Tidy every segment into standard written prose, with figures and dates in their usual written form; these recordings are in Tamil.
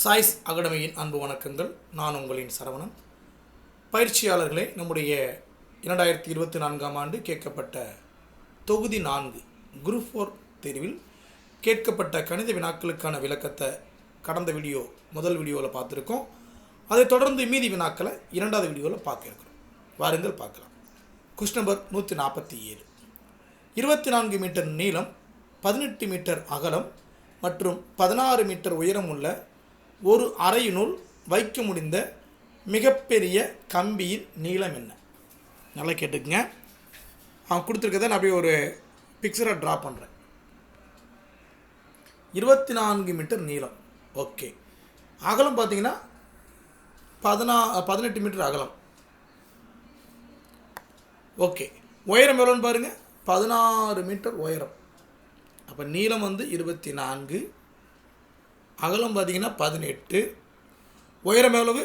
சாய்ஸ் அகாடமியின் அன்பு வணக்கங்கள். நான் உங்களின் சரவணன். பயிற்சியாளர்களே, நம்முடைய 2024ஆம் ஆண்டு கேட்கப்பட்ட தொகுதி 4 குரூப் 4 தேர்வில் கேட்கப்பட்ட கணித வினாக்களுக்கான விளக்கத்தை கடந்த முதல் வீடியோவில் பார்த்துருக்கோம். அதை தொடர்ந்து மீதி வினாக்களை 2வது வீடியோவில் பார்க்க இருக்கிறோம். வாருங்கள் பார்க்கலாம். Question number 147. 24 மீட்டர் நீளம், 18 மீட்டர் அகலம் மற்றும் 16 மீட்டர் உயரம் உள்ள ஒரு அறையினுள் வைக்க முடிந்த மிகப்பெரிய கம்பியின் நீளம் என்ன? நல்லா கேட்டுக்குங்க. அவன் கொடுத்துருக்கதை நான் அப்படியே ஒரு பிக்சரை ட்ரா பண்ணுறேன். 24 மீட்டர் நீளம். ஓகே. அகலம் பார்த்தீங்கன்னா 18 மீட்டர் அகலம். ஓகே. உயரம் எவ்வளோன்னு பாருங்கள், 16 மீட்டர் உயரம். அப்போ நீளம் 24, அகலம் பார்த்தீங்கன்னா 18, உயரம் எவ்வளவு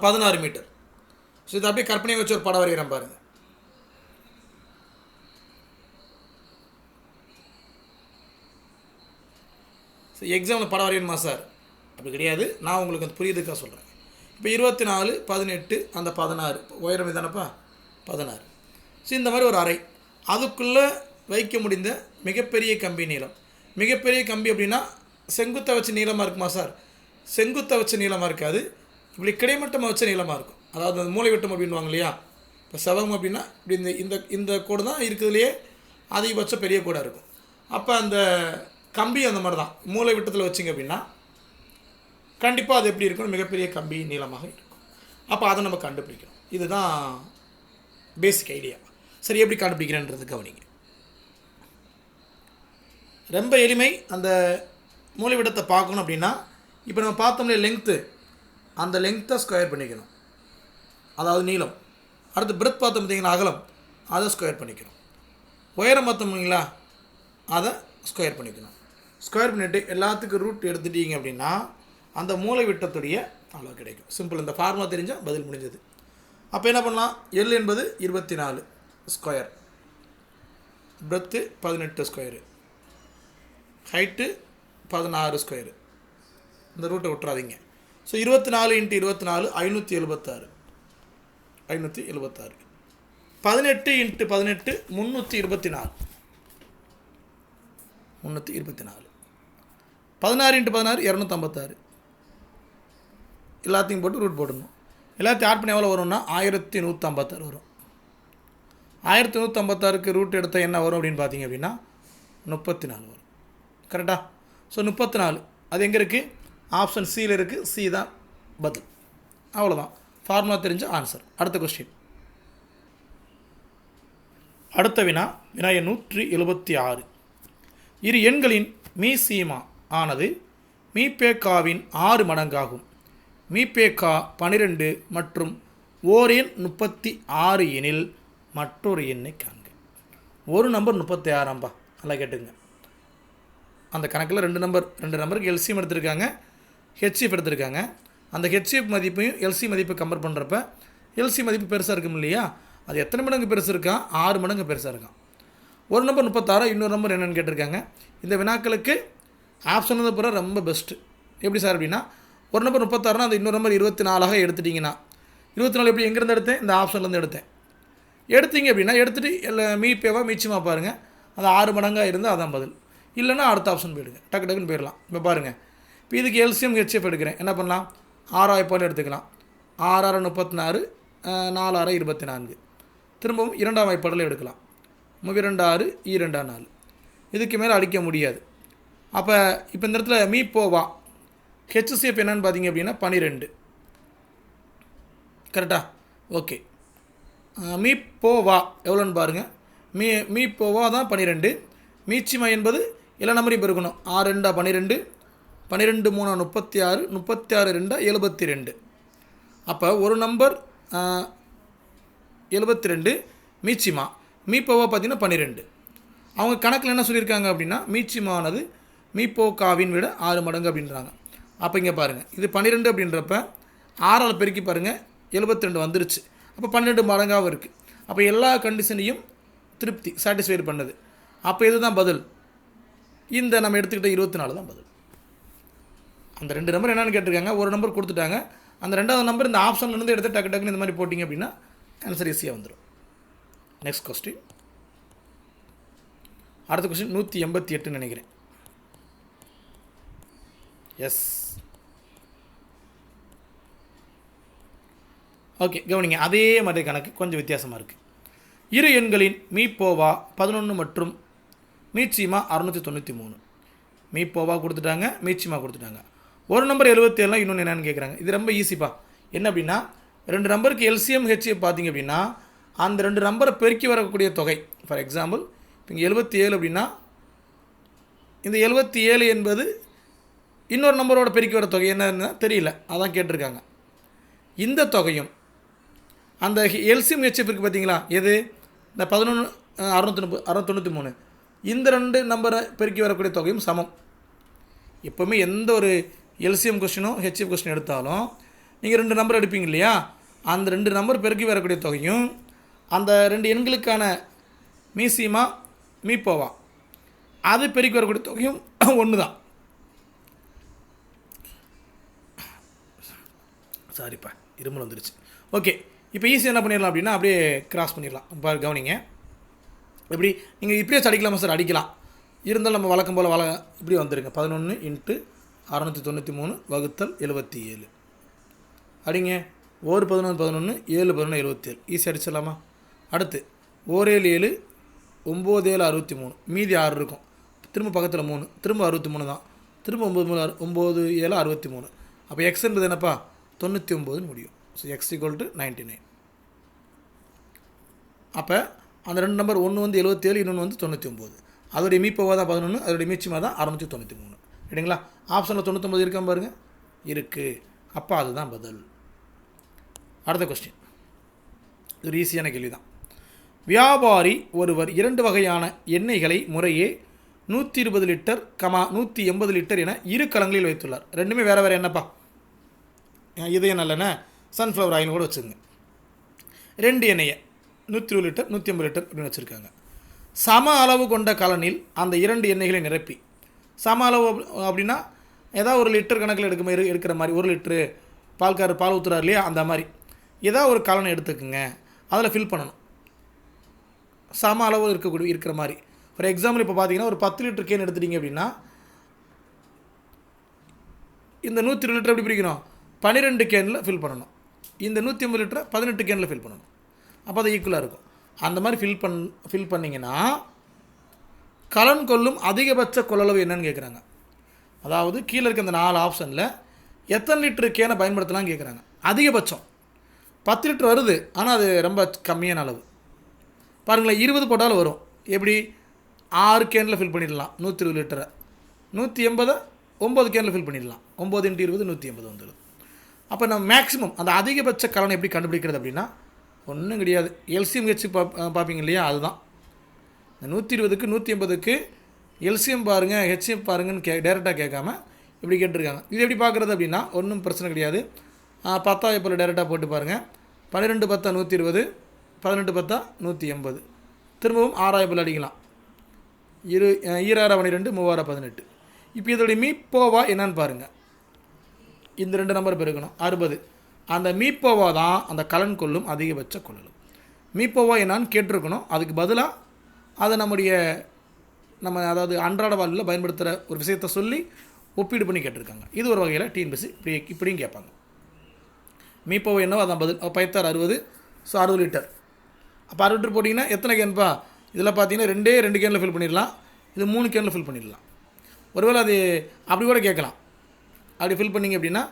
16 மீட்டர். ஸோ இதை அப்படியே கற்பனையை வச்சு ஒரு படம் வரைகிறேன் பாருங்கள். ஸோ எக்ஸாமில் படம் வரையணுமா சார்? அப்படி கிடையாது, நான் உங்களுக்கு அந்த புரியுதுக்காக சொல்கிறேன். இப்போ 24, 18, அந்த 16 உயரம் இதானப்பா 16. ஸோ இந்த மாதிரி ஒரு அறை, அதுக்குள்ளே வைக்க முடிந்த மிகப்பெரிய கம்பி நீளம். மிகப்பெரிய கம்பி அப்படின்னா செங்குத்தை வச்ச நீளமாக இருக்குமா சார்? செங்குத்தை வச்ச நீளமாக இருக்காது, இப்படி கிடைமட்டமாக வச்ச நீளமாக இருக்கும். அதாவது அந்த மூளைவிட்டம் அப்படின்வாங்க இல்லையா. இப்போ செவகம் அப்படின்னா இப்படி இந்த கோடு தான் இருக்கிறதுலையே அதிகபட்ச பெரிய கோடாக இருக்கும். அப்போ அந்த கம்பி அந்த மாதிரி தான் மூளை விட்டத்தில் வச்சிங்க அப்படின்னா கண்டிப்பாக அது எப்படி இருக்கும்? மிகப்பெரிய கம்பி நீளமாக இருக்கும். அப்போ அதை நம்ம கண்டுபிடிக்கணும். இதுதான் பேசிக் ஐடியா. சரி, எப்படி கண்டுபிடிக்கிறேன்றது கவனிங்க. ரொம்ப எளிமை. அந்த மூலைவிடத்தை பார்க்கணும் அப்படின்னா இப்போ நம்ம பார்த்தோம்ல லெங்க்த்து, அந்த லெங்க்த்தை ஸ்கொயர் பண்ணிக்கணும், அதாவது நீளம். அடுத்து பிரெத் பார்த்தோம் பார்த்தீங்கன்னா அகலம், அதை ஸ்கொயர் பண்ணிக்கணும். உயரம் பார்த்தோம்ங்களா, அதை ஸ்கொயர் பண்ணிக்கணும். ஸ்கொயர் பண்ணிவிட்டு எல்லாத்துக்கும் ரூட் எடுத்துட்டீங்க அப்படின்னா அந்த மூலைவிட்டத்துடைய அளவு கிடைக்கும். சிம்பிள். இந்த ஃபார்முலா தெரிஞ்சால் பதில் முடிஞ்சது. அப்போ என்ன பண்ணலாம்? எல் என்பது 24 square, breadth 18 square, height 16 square. இந்த ரூட்டை விட்டுறாதீங்க. ஸோ 24 × 24 576. 18 × 18 324. 16 × 16 256. எல்லாத்தையும் போட்டு ரூட் போடணும். எல்லாத்தையும் ஆட் பண்ணி எவ்வளோ வரும்னா 1156 வரும். 1156க்கு ரூட் எடுத்தால் என்ன வரும் அப்படின்னு பார்த்தீங்க அப்படின்னா 34 வரும். கரெக்டாக? ஸோ 34 அது எங்கே இருக்குது? ஆப்ஷன் சியில் இருக்குது. சி தான் பதில். அவ்வளோதான், ஃபார்முலா தெரிஞ்ச ஆன்சர். அடுத்த கொஸ்டின். அடுத்த வினா எண் 176. இரு எண்களின் மீசீமா ஆனது மீபேக்காவின் 6 மடங்காகும். மீபேக்கா 12 மற்றும் ஓர் எண் 36 எனில் மற்றொரு எண்ணை காண்க. ஒரு நம்பர் 36. நல்லா கேட்டுங்க. அந்த கணக்கில் ரெண்டு நம்பருக்கு எல்சிஎம் எடுத்திருக்காங்க, ஹெச்சிஎஃப் எடுத்திருக்காங்க. அந்த ஹெச்சிஎஃப் மதிப்பையும் எல்சி மதிப்பை கம்பேர் பண்ணுறப்ப எல்சி மதிப்பு பெருசாக இருக்கும் இல்லையா? அது எத்தனை மடங்கு பெருசு இருக்கான்? 6 மடங்கு பெருசாக இருக்கான். ஒரு நம்பர் 36, இன்னொரு நம்பர் என்னென்னு கேட்டிருக்காங்க. இந்த வினாக்களுக்கு ஆப்ஷன் வந்து பூரா ரொம்ப பெஸ்ட்டு. எப்படி சார் அப்படின்னா, ஒரு நம்பர் 36னா அந்த இன்னொரு நம்பர் 24ஆக எடுத்துட்டிங்கன்னா, 24 எப்படி எங்கேருந்து எடுத்தேன்? இந்த ஆப்ஷன்லேருந்து எடுத்தீங்க அப்படின்னா எடுத்துகிட்டு மீப்பேவா மீச்சமாக பாருங்கள். அது 6 மடங்காக இருந்தால் அதான் பதில். இல்லைன்னா அடுத்த ஆப்ஷன் போயிடுங்க, டக்குன்னு போயிடலாம். இப்போ பாருங்கள், இப்போ இதுக்கு எல்சிஎம் ஹெச்எஃப் எடுக்கிறேன். என்ன பண்ணலாம்? 6 போல் எடுத்துக்கலாம். 6 6 34, 4 6 24. திரும்பவும் 2ஆம் வாய்ப்பாடில் எடுக்கலாம். 2 6 2 4. இதுக்கு மேலே அடிக்க முடியாது. அப்போ இப்போ இந்த இடத்துல மீப்போவா ஹெச்சிஎஃப் என்னன்னு பார்த்தீங்க அப்படின்னா 12. கரெக்டாக? ஓகே. மீப்போவா எவ்வளோன்னு பாருங்கள். மீப்போவா தான் 12. மீச்சிமா என்பது எல்லா நம்பரையும் பெருக்கணும். 6 2 12, 12 3 36, 36 2 72. அப்போ ஒரு நம்பர் 72 மீச்சிமா, மீப்போவா பார்த்தீங்கன்னா 12. அவங்க கணக்கில் என்ன சொல்லியிருக்காங்க அப்படின்னா மீச்சிமானது மீப்போக்காவின் விட 6 மடங்கு அப்படின்றாங்க. அப்போ இங்கே பாருங்கள், இது 12 அப்படின்றப்ப 6ஆல் பெருக்கி பாருங்கள், 72 வந்துருச்சு. அப்போ 12 மடங்காகவும் இருக்குது. அப்போ எல்லா கண்டிஷனையும் சாட்டிஸ்ஃபைடு பண்ணுது. அப்போ இதுதான் பதில். இந்த நம்ம எடுத்துக்கிட்ட 24 தான் பதில். அந்த 2 நம்பர் என்னென்னு கேட்டிருக்காங்க, ஒரு நம்பர் கொடுத்துட்டாங்க. அந்த 2வது நம்பர் இந்த ஆப்ஷன்லேருந்து எடுத்து டக்கு டக்குன்னு இந்த மாதிரி போட்டிங்க அப்படின்னா ஆன்சர் ஈஸியாக வந்துடும். Next question. அடுத்த கொஸ்டின் 188 நினைக்கிறேன். எஸ், ஓகே, கவனிங்க. அதே மாதிரி கணக்கு கொஞ்சம் வித்தியாசமாக இருக்குது. இரு எண்களின் மீப்போவா 11 மற்றும் மீச்சீமா 693. மீப்போவா கொடுத்துட்டாங்க, மீச்சீமா கொடுத்துட்டாங்க. ஒரு நம்பர் 77, இன்னொன்று என்னென்னு கேட்குறாங்க. இது ரொம்ப ஈஸிப்பா. என்ன அப்படின்னா 2 நம்பருக்கு எல்சிஎம் ஹெச்எஃப் பார்த்தீங்க அப்படின்னா அந்த 2 நம்பரை பெருக்கி வரக்கூடிய தொகை. ஃபார் எக்ஸாம்பிள் இப்போ இங்கே 77 அப்படின்னா இந்த 77 என்பது இன்னொரு நம்பரோட பெருக்கி வர தொகை என்னன்னு தெரியல, அதான் கேட்டிருக்காங்க. இந்த தொகையும் அந்த எல்சிஎம் ஹெச்எஃப் இருக்குது பார்த்தீங்களா, எது இந்த 11 693, இந்த 2 நம்பரை பெருக்கி வரக்கூடிய தொகையும் சமம். எப்போவுமே எந்த ஒரு எல்சிஎம் கொஸ்டினும் ஹெச்எஃப் கொஸ்டின் எடுத்தாலும் நீங்கள் 2 நம்பர் எடுப்பீங்க இல்லையா, அந்த 2 நம்பர் பெருக்கி வரக்கூடிய தொகையும் அந்த 2 எண்களுக்கான மீசீமா மீப்போவா அது பெருக்கி வரக்கூடிய தொகையும் ஒன்று தான். சாரிப்பா, இருமல் வந்துருச்சு. ஓகே, இப்போ ஈஸியாக என்ன பண்ணிடலாம் அப்படின்னா அப்படியே கிராஸ் பண்ணிடலாம். இப்போ கவனிங்க, எப்படி நீங்கள் இப்படியே அடிக்கலாமா சார்? அடிக்கலாம். இருந்தாலும் நம்ம வழக்கம் போல் இப்படி வந்துடுங்க. 11 × 693 வகுத்தல் 77 அடிங்க. 1 11 11, 7 11 77, ஈஸியாக அடிச்சிடலாமா? அடுத்து 1 7 7, 9 7 63, மீதி 6 இருக்கும். திரும்ப பக்கத்தில் 3, திரும்ப 63 தான். திரும்ப 9 7 63. அப்போ எக்ஸ் என்பது என்னப்பா? 99 முடியும். So X = 99. அப்போ அந்த 2 நம்பர் ஒன்று வந்து 77, இன்னொன்று வந்து 99. அதோடைய மீப்போவா தான் 11, அதோடைய மீச்சமாக தான் 693. சரிங்களா? ஆப்ஷனில் 99 இருக்காம பாருங்கள், இருக்குது. அப்போ அதுதான் பதில். அடுத்த கொஸ்டின், இது ஒரு ஈஸியான கேள்வி தான். வியாபாரி ஒருவர் 2 வகையான எண்ணெய்களை முறையே 120 லிட்டர் 180 லிட்டர் என 2 கலங்களில் வைத்துள்ளார். ரெண்டுமே வேறு வேறு என்னப்பா? இதே நல்லெண்ணெய், சன்ஃப்ளவர் ஆயில் கூட வச்சுருங்க. 2 எண்ணெயை 120 லிட்டர் 180 லிட்டர் அப்படின்னு வச்சுருக்காங்க. சம அளவு கொண்ட கலனில் அந்த 2 எண்ணெய்களை நிரப்பி, சம அளவு அப்படின்னா ஏதாவது ஒரு லிட்டர் கணக்கில் எடுக்கிற மாதிரி, 1 லிட்டரு பால் ஊற்றுறாரு இல்லையா, அந்த மாதிரி ஏதாவது ஒரு கலனை எடுத்துக்குங்க, அதில் ஃபில் பண்ணணும். சம அளவு இருக்கிற மாதிரி. ஃபார் எக்ஸாம்பிள் இப்போ பார்த்தீங்கன்னா ஒரு 10 லிட்டர் கேன் எடுத்துட்டிங்க அப்படின்னா இந்த 120 லிட்டர் எப்படி பிரிக்கணும்? 12 கேனில் ஃபில் பண்ணணும். இந்த 180 லிட்டரை 18 கேனில் ஃபில் பண்ணணும். அப்போ அது ஈக்குவலாக இருக்கும். அந்த மாதிரி ஃபில் பண்ணிங்கன்னா கலன் கொள்ளும் அதிகபட்ச கொள்ளளவு என்னன்னு கேட்குறாங்க. அதாவது கீழே இருக்க அந்த 4 ஆப்ஷனில் எத்தனை லிட்டரு கேனை பயன்படுத்தலாம்னு கேட்குறாங்க. அதிகபட்சம் 10 லிட்டர் வருது, ஆனால் அது ரொம்ப கம்மியான அளவு. பாருங்களேன், 20 போட்டாலும் வரும். எப்படி? 6 கேனில் ஃபில் பண்ணிடலாம் 120 லிட்டரை. 180 9 கேனில் ஃபில் பண்ணிடலாம். 9 × 20 180 வந்துடுது. அப்போ நம்ம மேக்ஸிமம் அந்த அதிகபட்ச கலனை எப்படி கண்டுபிடிக்கிறது அப்படின்னா ஒன்றும் கிடையாது. எல்சிஎம் ஹெச் பார்ப்பீங்க இல்லையா, அதுதான். இந்த 120க்கு 180க்கு எல்சிஎம் பாருங்கள், ஹெச்எம் பாருங்கன்னு டேரெக்டாக கேட்காம இப்படி கேட்டிருக்காங்க. இது எப்படி பார்க்குறது அப்படின்னா ஒன்றும் பிரச்சனை கிடையாது. 10 இப்போ டேரெக்டாக போட்டு பாருங்கள். 12 10 120, 18 10 180. திரும்பவும் 6 அடிக்கலாம். 2 12 3 18. இப்போ இதோடைய மீப்போவா என்னன்னு பாருங்கள். இந்த 2 நம்பர் பெருக்கணும் 60. அந்த மீப்போவா தான் அந்த கலன் கொள்ளும் அதிகபட்ச கொள்ளளவு. மீப்போவா என்னான்னு கேட்டிருக்கணும். அதுக்கு பதிலாக அதை நம்ம அதாவது அன்றாட வாழ்வில் பயன்படுத்துகிற ஒரு விஷயத்தை சொல்லி ஒப்பீடு பண்ணி கேட்டிருக்காங்க. இது ஒரு வகையில் டிஎன்பிஎஸ்சி இப்படியும் கேட்பாங்க. மீப்போவா என்னவோ அதான் பதில். பைத்தார் 60, ஸோ 60 லிட்டர். அப்போ 60 லிட்டர் போட்டிங்கன்னா எத்தனை கேன்பா? இதில் பார்த்தீங்கன்னா 2 கேனில் ஃபில் பண்ணிடலாம், இது 3 கேனில் ஃபில் பண்ணிடலாம். ஒருவேளை அது அப்படி கூட கேட்கலாம். அப்படி ஃபில் பண்ணிங்க அப்படின்னா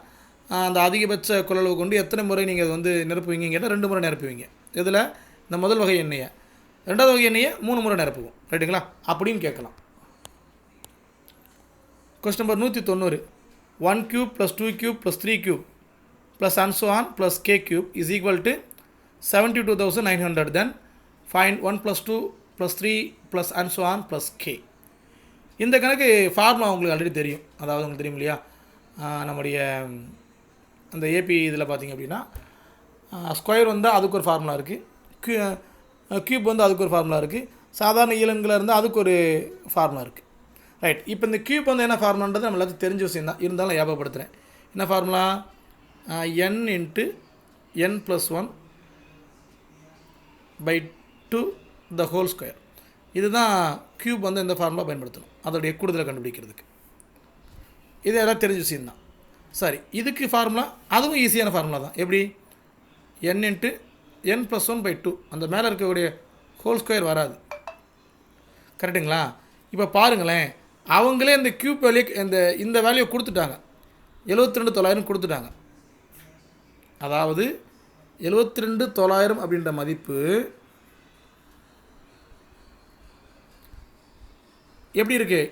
அந்த அதிகபட்ச கொள்ளளவு கொண்டு எத்தனை முறை நீங்கள் வந்து நிரப்புவீங்க கேட்டால் 2 முறை நிரப்புவீங்க. இதில் இந்த முதல் வகை எண்ணெயை, 2வது வகை எண்ணெயை 3 முறை நிரப்புவோம். ரைட்டுங்களா? அப்படின்னு கேட்கலாம். Question number 190. 1 cube + 2 cube + 3 cube + and so on + k cube is equal to 72,900. Then find 1 + 2 + 3 + and so on + k. இந்த கணக்கு ஃபார்முலா உங்களுக்கு ஆல்ரெடி தெரியும். அதாவது உங்களுக்கு தெரியும் இல்லையா, நம்முடைய அந்த ஏபி இதில் பார்த்திங்க அப்படின்னா ஸ்கொயர் வந்தால் அதுக்கு ஒரு ஃபார்முலா இருக்குது, க்யூப் வந்து அதுக்கு ஒரு ஃபார்முலா இருக்குது, சாதாரண இயலன்களாக இருந்தால் அதுக்கு ஒரு ஃபார்முலா இருக்குது. ரைட். இப்போ இந்த கியூப் வந்து என்ன ஃபார்முலான்றது நம்ம எல்லாத்துக்கும் தெரிஞ்ச விஷயம் தான், இருந்தாலும் ஞாபகப்படுத்துகிறேன். என்ன ஃபார்முலா? n இன்ட்டு n + 1/2 த ஹோல் ஸ்கொயர். இதுதான் கியூப் வந்து இந்த ஃபார்முலா பயன்படுத்தணும் அதோடைய கூடுதலை கண்டுபிடிக்கிறதுக்கு. இது எல்லாம் தெரிஞ்ச விஷயம் தான். சரி, இதுக்கு ஃபார்முலா அதுவும் ஈஸியான ஃபார்முலா தான். எப்படி? n into n + 1/2. அந்த மேலே இருக்கக்கூடிய ஹோல் ஸ்கொயர் வராது. கரெக்டுங்களா? இப்போ பாருங்களேன், அவங்களே இந்த கியூப் வேல்யூ இந்த வேல்யூ கொடுத்துட்டாங்க. 72,900 கொடுத்துட்டாங்க. அதாவது 72,900 அப்படின்ற மதிப்பு எப்படி இருக்குது?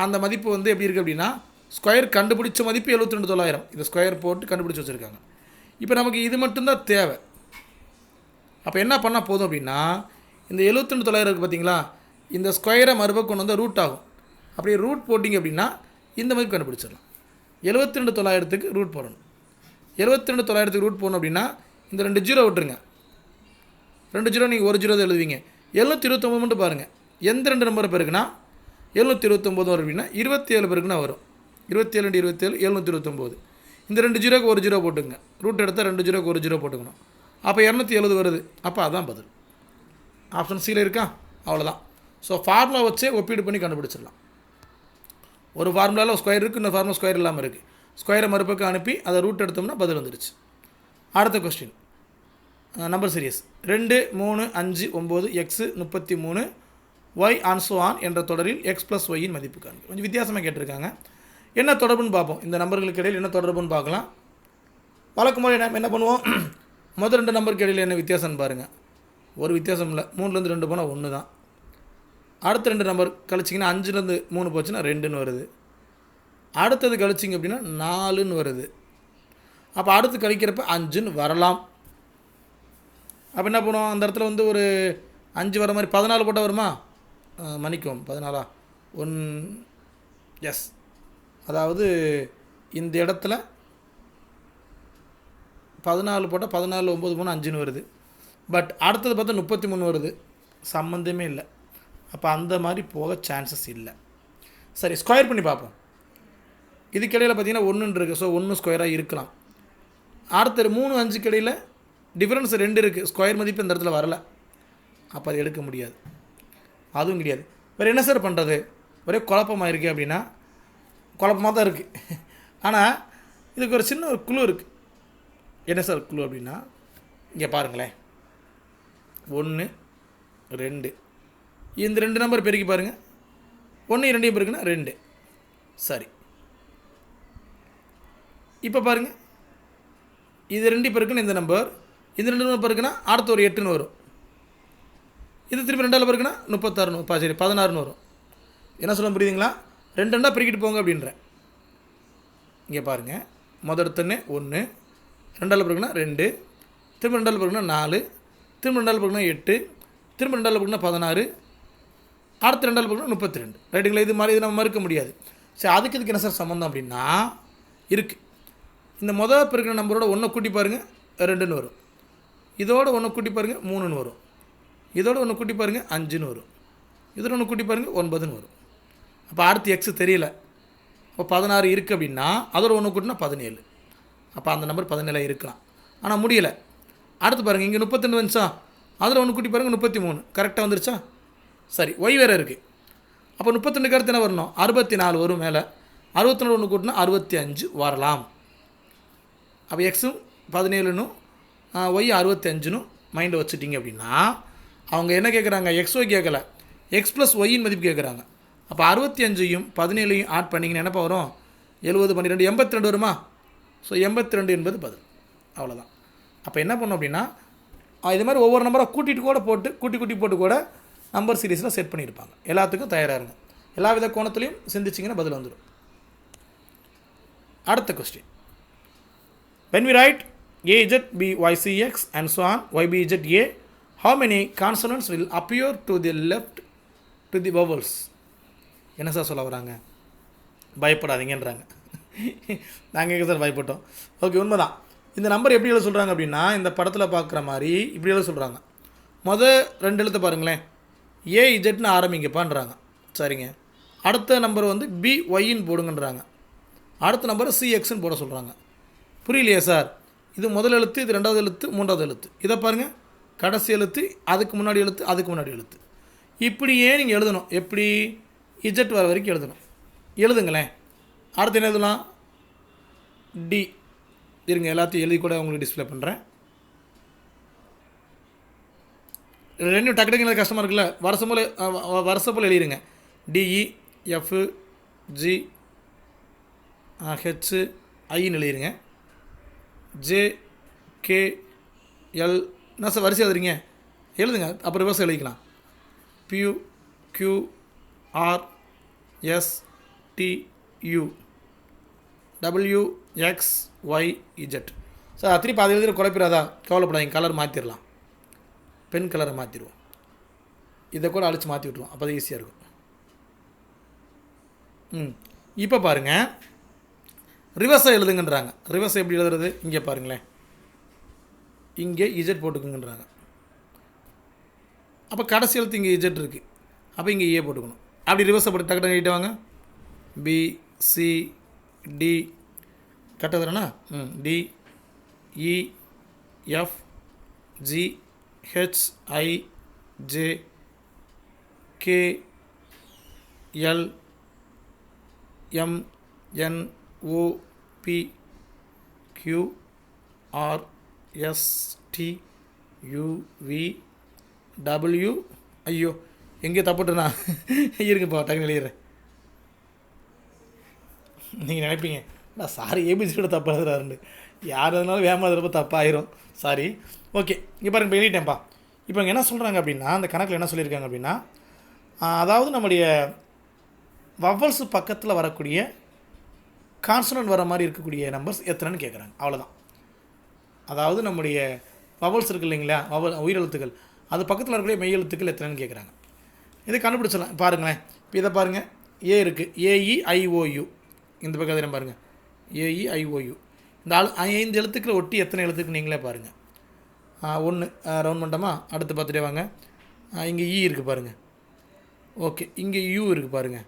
அந்த மதிப்பு வந்து எப்படி இருக்குது அப்படின்னா, ஸ்கொயர் கண்டுபிடிச்ச மதிப்பு 72,900. இந்த ஸ்கொயர் போட்டு கண்டுபிடிச்சி வச்சுருக்காங்க. இப்போ நமக்கு இது மட்டும்தான் தேவை. அப்போ என்ன பண்ணால் போதும் அப்படின்னா, இந்த 72,900 இருக்குது பார்த்தீங்களா, இந்த ஸ்கொயரை மறுபக்கம் கொண்டு வந்தால் ரூட் ஆகும். அப்படியே ரூட் போட்டிங்க அப்படின்னா இந்த மதிப்பு கண்டுபிடிச்சிடலாம். 72,900க்கு ரூட் போடணும். 72,900க்கு ரூட் போடணும் அப்படின்னா இந்த 2 ஜீரோ விட்டுருங்க. 2 ஜீரோ நீங்கள் 1 ஜீரோ தான் எழுதுவீங்க. 729 மட்டும் பாருங்கள். எந்த 2 நம்பர் பேருக்குன்னா 729 வரும் அப்படின்னா 27 பேருக்குன்னா வரும். 27 × 27 729. இந்த 2 ஜீரோக்கு 1 ஜீரோ போட்டுங்க. ரூட் எடுத்தால் 2 ஜீரோக்கு 1 ஜீரோ போட்டுக்கணும். அப்போ 270 வருது. அப்போ அதான் பதில். ஆப்ஷன் சியில் இருக்கா? அவ்வளோதான். ஸோ ஃபார்முலா வச்சே ஒப்பீடு பண்ணி கண்டுபிடிச்சிடலாம். ஒரு ஃபார்முலாவில் ஸ்கொயர் இருக்குது, இன்னொரு ஃபார்முலா ஸ்கொயர் இல்லாமல் இருக்குது. ஸ்கொயரை மறுபக்கம் அனுப்பி அதை ரூட் எடுத்தோம்னா பதில் வந்துடுச்சு. அடுத்த question number serious 2, 3, 5, 9, x 33, y and so on என்ற தொடரில் x + y மதிப்பு காண்க. கொஞ்சம் வித்தியாசமாக கேட்டிருக்காங்க. என்ன தொடர்புன்னு பார்ப்போம். இந்த நம்பர்களுக்கு இடையில் என்ன தொடர்புன்னு பார்க்கலாம். வழக்கமாக என்ன பண்ணுவோம், முதல் 2 நம்பருக்கு இடையில் என்ன வித்தியாசம்னு பாருங்கள். ஒரு வித்தியாசம் இல்லை. 3லேருந்து 2 போனால் 1 தான். அடுத்த 2 நம்பர் கழிச்சிங்கன்னா 5லேருந்து 3 போச்சுன்னா 2ன்னு வருது. அடுத்தது கழிச்சிங்க அப்படின்னா 4ன்னு வருது. அப்போ அடுத்து கழிக்கிறப்ப 5ன்னு வரலாம். அப்போ என்ன பண்ணுவோம், அந்த இடத்துல வந்து ஒரு 5 வர மாதிரி 14 போட்டால் வருமா? மன்னிக்கும் 14 1 எஸ். அதாவது இந்த இடத்துல 14 போட்டால் 14 9 போனால் 5ன்னு வருது. பட் அடுத்தது பார்த்தா 33 வருது. சம்மந்தமே இல்லை. அப்போ அந்த மாதிரி போக சான்சஸ் இல்லை. சரி, ஸ்கொயர் பண்ணி பார்ப்போம். இதுக்கிடையில் பார்த்தீங்கன்னா 1 இருக்குது. ஸோ 1 ஸ்கொயராக இருக்கலாம். அடுத்த 3, 5 இடையில் டிஃப்ரென்ஸ் 2 இருக்குது. ஸ்கொயர் மதிப்பு இந்த இடத்துல வரலை. அப்போ அது எடுக்க முடியாது. அதுவும் கிடையாது. வேறு என்ன சார் பண்ணுறது? ஒரே குழப்பமாக இருக்குது அப்படின்னா குழப்பமாக தான் இருக்குது. ஆனால் இதுக்கு ஒரு சின்ன ஒரு குழு இருக்குது. என்ன சார் குழு அப்படின்னா, இங்கே பாருங்களேன், 1 2 இந்த 2 நம்பர் பெருக்கி பாருங்கள். 1 2 பெருக்குன்னா 2. சரி, இப்போ பாருங்கள், இது 2 பெருக்குன்னு இந்த நம்பர், இது 2 நம்பர் பெருக்குன்னா அடுத்த ஒரு 8ன்னு வரும். இது திருப்பி 2ஆல் பெருக்குன்னா 36 சரி 16ன்னு வரும். என்ன சொல்ல புரியுதுங்களா? 2 2 பெருக்கிட்டு போங்க அப்படின்றேன். இங்கே பாருங்கள், முதடுத்தன்னு 1, 2ஆல் பெருக்குன்னா 2, திரும்ப 2ஆல் பெருக்குன்னா 4, திரும்ப 2ஆல் பெருக்குன்னா 8, திரும்ப 2ஆல் பெருக்குன்னா 16, அடுத்த 2ஆல் பெருக்குன்னா 32. ரைட்டுங்களா? இது மாதிரி இது நம்ம மறுக்க முடியாது. சரி, அதுக்கு இதுக்கு என்ன சார் சம்மந்தம் அப்படின்னா இருக்குது. இந்த முதல் பெருக்கிற நம்பரோட 1 கூட்டி பாருங்கள் 2ன்னு வரும். இதோட 1 கூட்டி பாருங்கள் 3ன்னு வரும். இதோட 1 கூட்டி பாருங்கள் 5ன்னு வரும். இதோட 1 கூட்டி பாருங்கள் 9ன்னு வரும். அப்போ அடுத்து எக்ஸ் தெரியல. இப்போ 16 இருக்குது அப்படின்னா அதோட 1 கூட்டினா 17. அப்போ அந்த நம்பர் 17 இருக்கலாம். ஆனால் முடியலை. அடுத்து பாருங்கள், இங்கே 32 வந்துச்சா, அதில் 1 கூட்டி பாருங்கள் 33. கரெக்டாக வந்துருச்சா? சரி, ஒய் வேறு இருக்குது. அப்போ 32 அடுத்து என்ன வரணும்? 64 வரும். மேலே 64 1 கூட்டினா 65 வரலாம். அப்போ எக்ஸும் 17னும் ஒய் 65னும் மைண்டில் வச்சுட்டிங்க அப்படின்னா அவங்க என்ன கேட்குறாங்க? எக்ஸ்ஒய் கேட்கல, எக்ஸ் ப்ளஸ் ஒய்யின் மதிப்பு கேட்குறாங்க. அப்போ 65யும் 17யும் ஆட் பண்ணிங்கன்னா என்னப்பா வரும்? 70 12 82 வருமா? ஸோ 82 என்பது பதில். அவ்வளோதான். அப்போ என்ன பண்ணோம் அப்படின்னா இது மாதிரி ஒவ்வொரு நம்பராக கூட்டிகிட்டு கூட போட்டு கூட்டி போட்டு கூட நம்பர் சீரீஸில் செட் பண்ணியிருப்பாங்க. எல்லாத்துக்கும் தயாராக இருங்க. எல்லா வித கோணத்துலையும் சிந்திச்சிங்கன்னா பதில் வந்துடும். அடுத்த question, when we write a z b y c x and so on y b z a, how many consonants will appear to the left to the vowels? என்ன சார் சொல்ல வராங்க? பயப்படாதீங்கன்றாங்க. நாங்கள் எங்கே சார் பயப்பட்டோம்? ஓகே, உண்மைதான். இந்த நம்பர் எப்படி எழுத சொல்கிறாங்க அப்படின்னா இந்த படத்தில் பார்க்குற மாதிரி இப்படி எழுத சொல்கிறாங்க. மொதல் 2 எழுத்து பாருங்களேன், ஏ இஜட்னு ஆரம்பிங்கப்பான்றாங்க. சரிங்க, அடுத்த நம்பர் வந்து BYன்னு போடுங்கன்றாங்க. அடுத்த நம்பரை CXன்னு போட சொல்கிறாங்க. புரியலையே சார்? இது முதல் எழுத்து, இது ரெண்டாவது எழுத்து, மூன்றாவது எழுத்து. இதை பாருங்கள், கடைசி எழுத்து, அதுக்கு முன்னாடி எழுத்து, அதுக்கு முன்னாடி எழுத்து. இப்படியே நீங்கள் எழுதணும். எப்படி? இஜெட் வர வரைக்கும் எழுதணும். எழுதுங்களேன். அடுத்து என்ன எழுதலாம்? டி. இருங்க, எல்லாத்தையும் எழுதி கூட உங்களுக்கு டிஸ்பிளே பண்ணுறேன். ரெண்டும் டக்கு டக்குன்னு கஷ்டமாக இருக்குல்ல? வருஷம் போல் எழுதிருங்க. DE F G H Iன்னு எழுதிருங்க. J K L என்ன சார் வரிசை எழுதுறீங்க? எழுதுங்க, அப்புறம் விவசாயம் எழுதிக்கலாம். P Q R S T U W X Y Z. Sir திருப்பி அது எழுதுகிற குழப்பிடாதா? கவலைப்படாதீங்க, கலர் மாற்றிடலாம். பென் கலரை மாற்றிடுவோம். இதை கூட அழிச்சு மாற்றி விட்ருவோம், அப்போ தான் ஈஸியாக இருக்கும். இப்போ பாருங்கள், ரிவர்ஸாக எழுதுங்கன்றாங்க. ரிவர்ஸ் எப்படி எழுதுறது? இங்கே பாருங்களேன், இங்கே இஜெட் போட்டுக்குங்கன்றாங்க. அப்போ கடைசி எழுத்து இங்கே இஜெட் இருக்குது, அப்போ இங்கே ஏ போட்டுக்கணும். அப்படி ரிவர்ஸை போட்டு டக்கு டக்கு வாங்க. B C D கரெக்டாக தரேண்ணா? D E F G H I J K L M N O P Q R S T U V W. ஐயோ, எங்கே தப்புட்டுண்ணா? இருக்குப்பா, டக்குனு எழுதிடுறேன். நீங்கள் நினைப்பீங்க, நான் சாரி ஏபிசி கூட தப்பாக எழுதுறாருண்டு. யார் எதுனாலும் வேமாதிரப்போ தப்பாயிரும். சாரி. ஓகே, இங்கே பாருங்க, இப்போ எழுதிட்டேன்ப்பா. இப்போ இங்கே என்ன சொல்கிறாங்க அப்படின்னா, அந்த கணக்கில் என்ன சொல்லியிருக்காங்க அப்படின்னா, அதாவது நம்முடைய வவல்ஸு பக்கத்தில் வரக்கூடிய கான்சனன்ட் வர மாதிரி இருக்கக்கூடிய நம்பர்ஸ் எத்தனைன்னு கேட்குறாங்க. அவ்வளோதான். அதாவது நம்முடைய வவல்ஸ் இருக்குது இல்லைங்களா, உயிரெழுத்துக்கள், அது பக்கத்தில் இருக்கக்கூடிய மெய் எழுத்துக்கள் எத்தனைன்னு கேட்குறாங்க. இதை கண்டுபிடிச்சலாம். பாருங்களேன், இப்போ இதை பாருங்கள், ஏ இருக்குது, AEIOU. இந்த பக்கம் அதில் பாருங்கள், AEIOU. இந்த 5 எழுத்துக்களை ஒட்டி எத்தனை எழுத்துக்கு நீங்களே பாருங்கள். 1 ரவுண்ட் பண்ணிட்டோமா? அடுத்து பார்த்துட்டே வாங்க. இங்கே இ இருக்குது பாருங்கள். ஓகே, இங்கே யூ இருக்குது பாருங்கள்.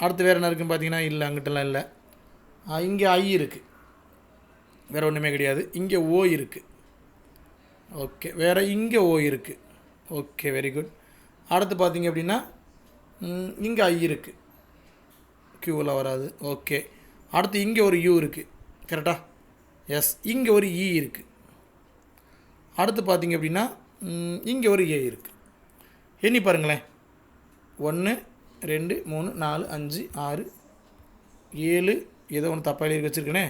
அடுத்து வேறு என்ன இருக்குன்னு பார்த்தீங்கன்னா, இல்லை, அங்கிட்டலாம் இல்லை. இங்கே ஐ இருக்குது, வேறு ஒன்றுமே கிடையாது. இங்கே ஓ இருக்குது. ஓகே, வேறு இங்கே ஓ இருக்குது. Okay, very good. அடுத்து பார்த்தீங்க அப்படின்னா, இங்கே ஐ இருக்குது, க்யூவில் வராது. ஓகே, அடுத்து இங்கே ஒரு யூ இருக்குது, கரெக்டாக? எஸ். இங்கே ஒரு இ இருக்குது. அடுத்து பார்த்தீங்க அப்படின்னா, இங்கே ஒரு ஏ இருக்குது. எண்ணி பாருங்களேன், 1 2 3 4 5 6 7. ஏதோ ஒன்று தப்பாக எழுதி வச்சுருக்கேனே.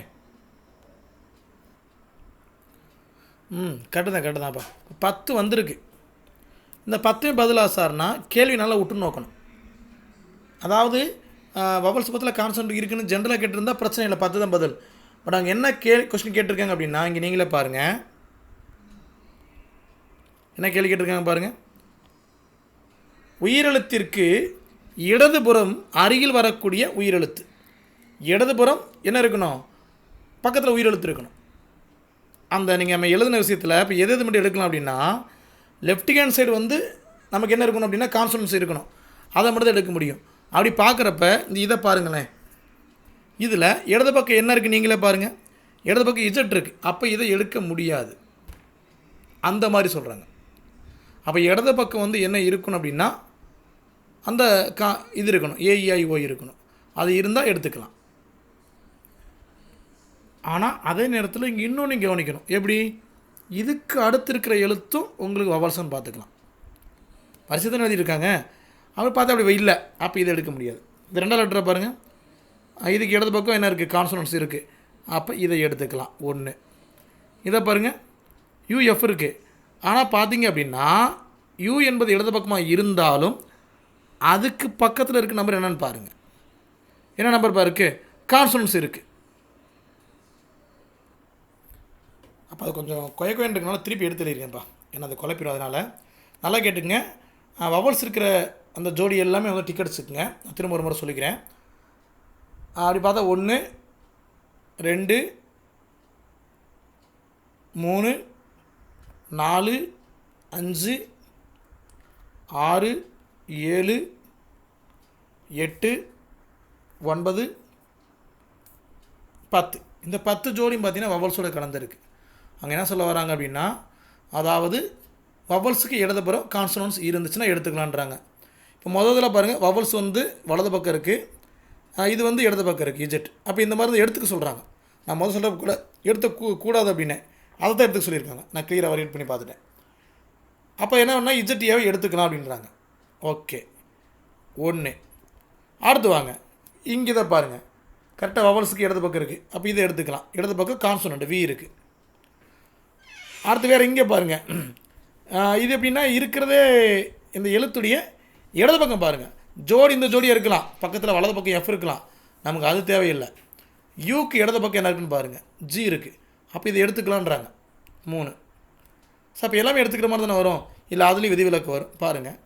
கரெக்டு தான்ப்பா. 10 வந்திருக்கு. இந்த 10 பதிலாக சார்னா கேள்வி நல்லா விட்டு நோக்கணும். அதாவது வவல்ஸ் பக்கத்தில் கான்செப்ட் இருக்குதுன்னு ஜென்ரலாக கேட்டிருந்தால் பிரச்சனை இல்லை, 10 தான் பதில். பட் அங்கே என்ன கொஸ்டின் கேட்டிருக்காங்க அப்படின்னா, இங்கே நீங்களே பாருங்கள், என்ன கேள்வி கேட்டிருக்காங்க பாருங்கள். உயிரெழுத்திற்கு இடதுபுறம் அருகில் வரக்கூடிய உயிரெழுத்து. இடதுபுறம் என்ன இருக்கணும்? பக்கத்தில் உயிரெழுத்து இருக்கணும். அந்த நீங்கள் நம்ம எழுதின விஷயத்தில் இப்போ எது மட்டும் எடுக்கலாம் அப்படின்னா, லெஃப்ட் ஹேண்ட் சைடு வந்து நமக்கு என்ன இருக்கணும் அப்படின்னா கான்சனன்ஸ் இருக்கணும். அதை மட்டும் தான் எடுக்க முடியும். அப்படி பார்க்குறப்ப இந்த இதை பாருங்களேன், இதில் இடது பக்கம் என்ன இருக்குது நீங்களே பாருங்கள், இடது பக்கம் இஜெட் இருக்குது. அப்போ இதை எடுக்க முடியாது, அந்த மாதிரி சொல்கிறாங்க. அப்போ இடது பக்கம் வந்து என்ன இருக்கணும் அப்படின்னா, அந்த இது இருக்கணும், AEIO இருக்கணும். அது இருந்தால் எடுத்துக்கலாம். ஆனால் அதே நேரத்தில் இங்கே இன்னொன்று கவனிக்கணும். எப்படி? இதுக்கு அடுத்து இருக்கிற எழுத்தும் உங்களுக்கு வவல்ஸ்ன்னு பார்த்துக்கலாம். வரிசை தான் எழுதியிருக்காங்க, அவர் பார்த்தா அப்படி இல்லை, அப்போ இதை எடுக்க முடியாது. இந்த 2வது லெட்டரை பாருங்கள், இதுக்கு இடது பக்கம் என்ன இருக்குது? கான்சனன்ஸ் இருக்குது. அப்போ இதை எடுத்துக்கலாம். 1. இதை பாருங்கள், UF இருக்குது. ஆனால் பார்த்தீங்க அப்படின்னா, U என்பது இடது பக்கமாக இருந்தாலும் அதுக்கு பக்கத்தில் இருக்க நம்பர் என்னென்னு பாருங்கள். என்ன நம்பர் பாருக்கு? கான்சனன்ஸ் இருக்குது. அப்போ அது கொஞ்சம் குயக்கவேன்றதுனால திருப்பி எடுத்து எழுதிருக்கேன்ப்பா, ஏன்னா அது குழப்பிடும். அதனால் நல்லா கேட்டுங்க. வவல்ஸ் இருக்கிற அந்த ஜோடி எல்லாமே வந்து டிக்கெட் வச்சுக்குங்க. திரும்ப ஒரு முறை சொல்லிக்கிறேன். அப்படி பார்த்தா 1 2 3 4 5 6 7 8 9 10. இந்த 10 ஜோடியும் பார்த்தீங்கன்னா வவல்ஸோட கலந்துருக்கு. அங்கே என்ன சொல்ல வராங்க அப்படின்னா, அதாவது வவல்ஸுக்கு இடதுபுறம் கான்சனன்ஸ் இருந்துச்சுன்னா எடுத்துக்கலான்றாங்க. இப்போ முதல்ல பாருங்கள், வவல்ஸ் வந்து வலது பக்கம் இருக்குது, இது வந்து இடது பக்கம் இருக்குது இஜெட். அப்போ இந்த மாதிரி தான் எடுத்துக்க சொல்கிறாங்க. நான் முதல் சொல்கிற கூட கூடாது அப்படின்னே அதை தான் எடுத்துக்க சொல்லியிருக்காங்க. நான் கிளியராக வரைட் பண்ணி பார்த்துட்டேன். அப்போ என்ன பண்ணால் இஜெட்டியாவே எடுத்துக்கலாம் அப்படின்றாங்க. ஓகே, ஒன்று. அடுத்து வாங்க, இங்கே தான் பாருங்கள், கரெக்டாக வவல்ஸுக்கு இடது பக்கம் இருக்குது. அப்போ இதை எடுத்துக்கலாம். இடது பக்கம் கான்சனண்ட் வி இருக்குது. அடுத்து வேறு இங்கே பாருங்கள், இது எப்படின்னா இருக்கிறதே இந்த எழுத்துடைய இடது பக்கம் பாருங்கள், ஜோடி இந்த ஜோடியாக இருக்கலாம், பக்கத்தில் வலது பக்கம் எஃப் இருக்கலாம், நமக்கு அது தேவையில்லை. யூக்கு இடது பக்கம் என்ன இருக்குன்னு பாருங்கள், ஜி இருக்குது. அப்போ இதை எடுத்துக்கலான்றாங்க. 3. ஸோ அப்போ எல்லாமே எடுத்துக்கிற மாதிரி தானே வரும், இல்லை அதுலேயும் விதிவிலக்கு வரும் பாருங்கள்.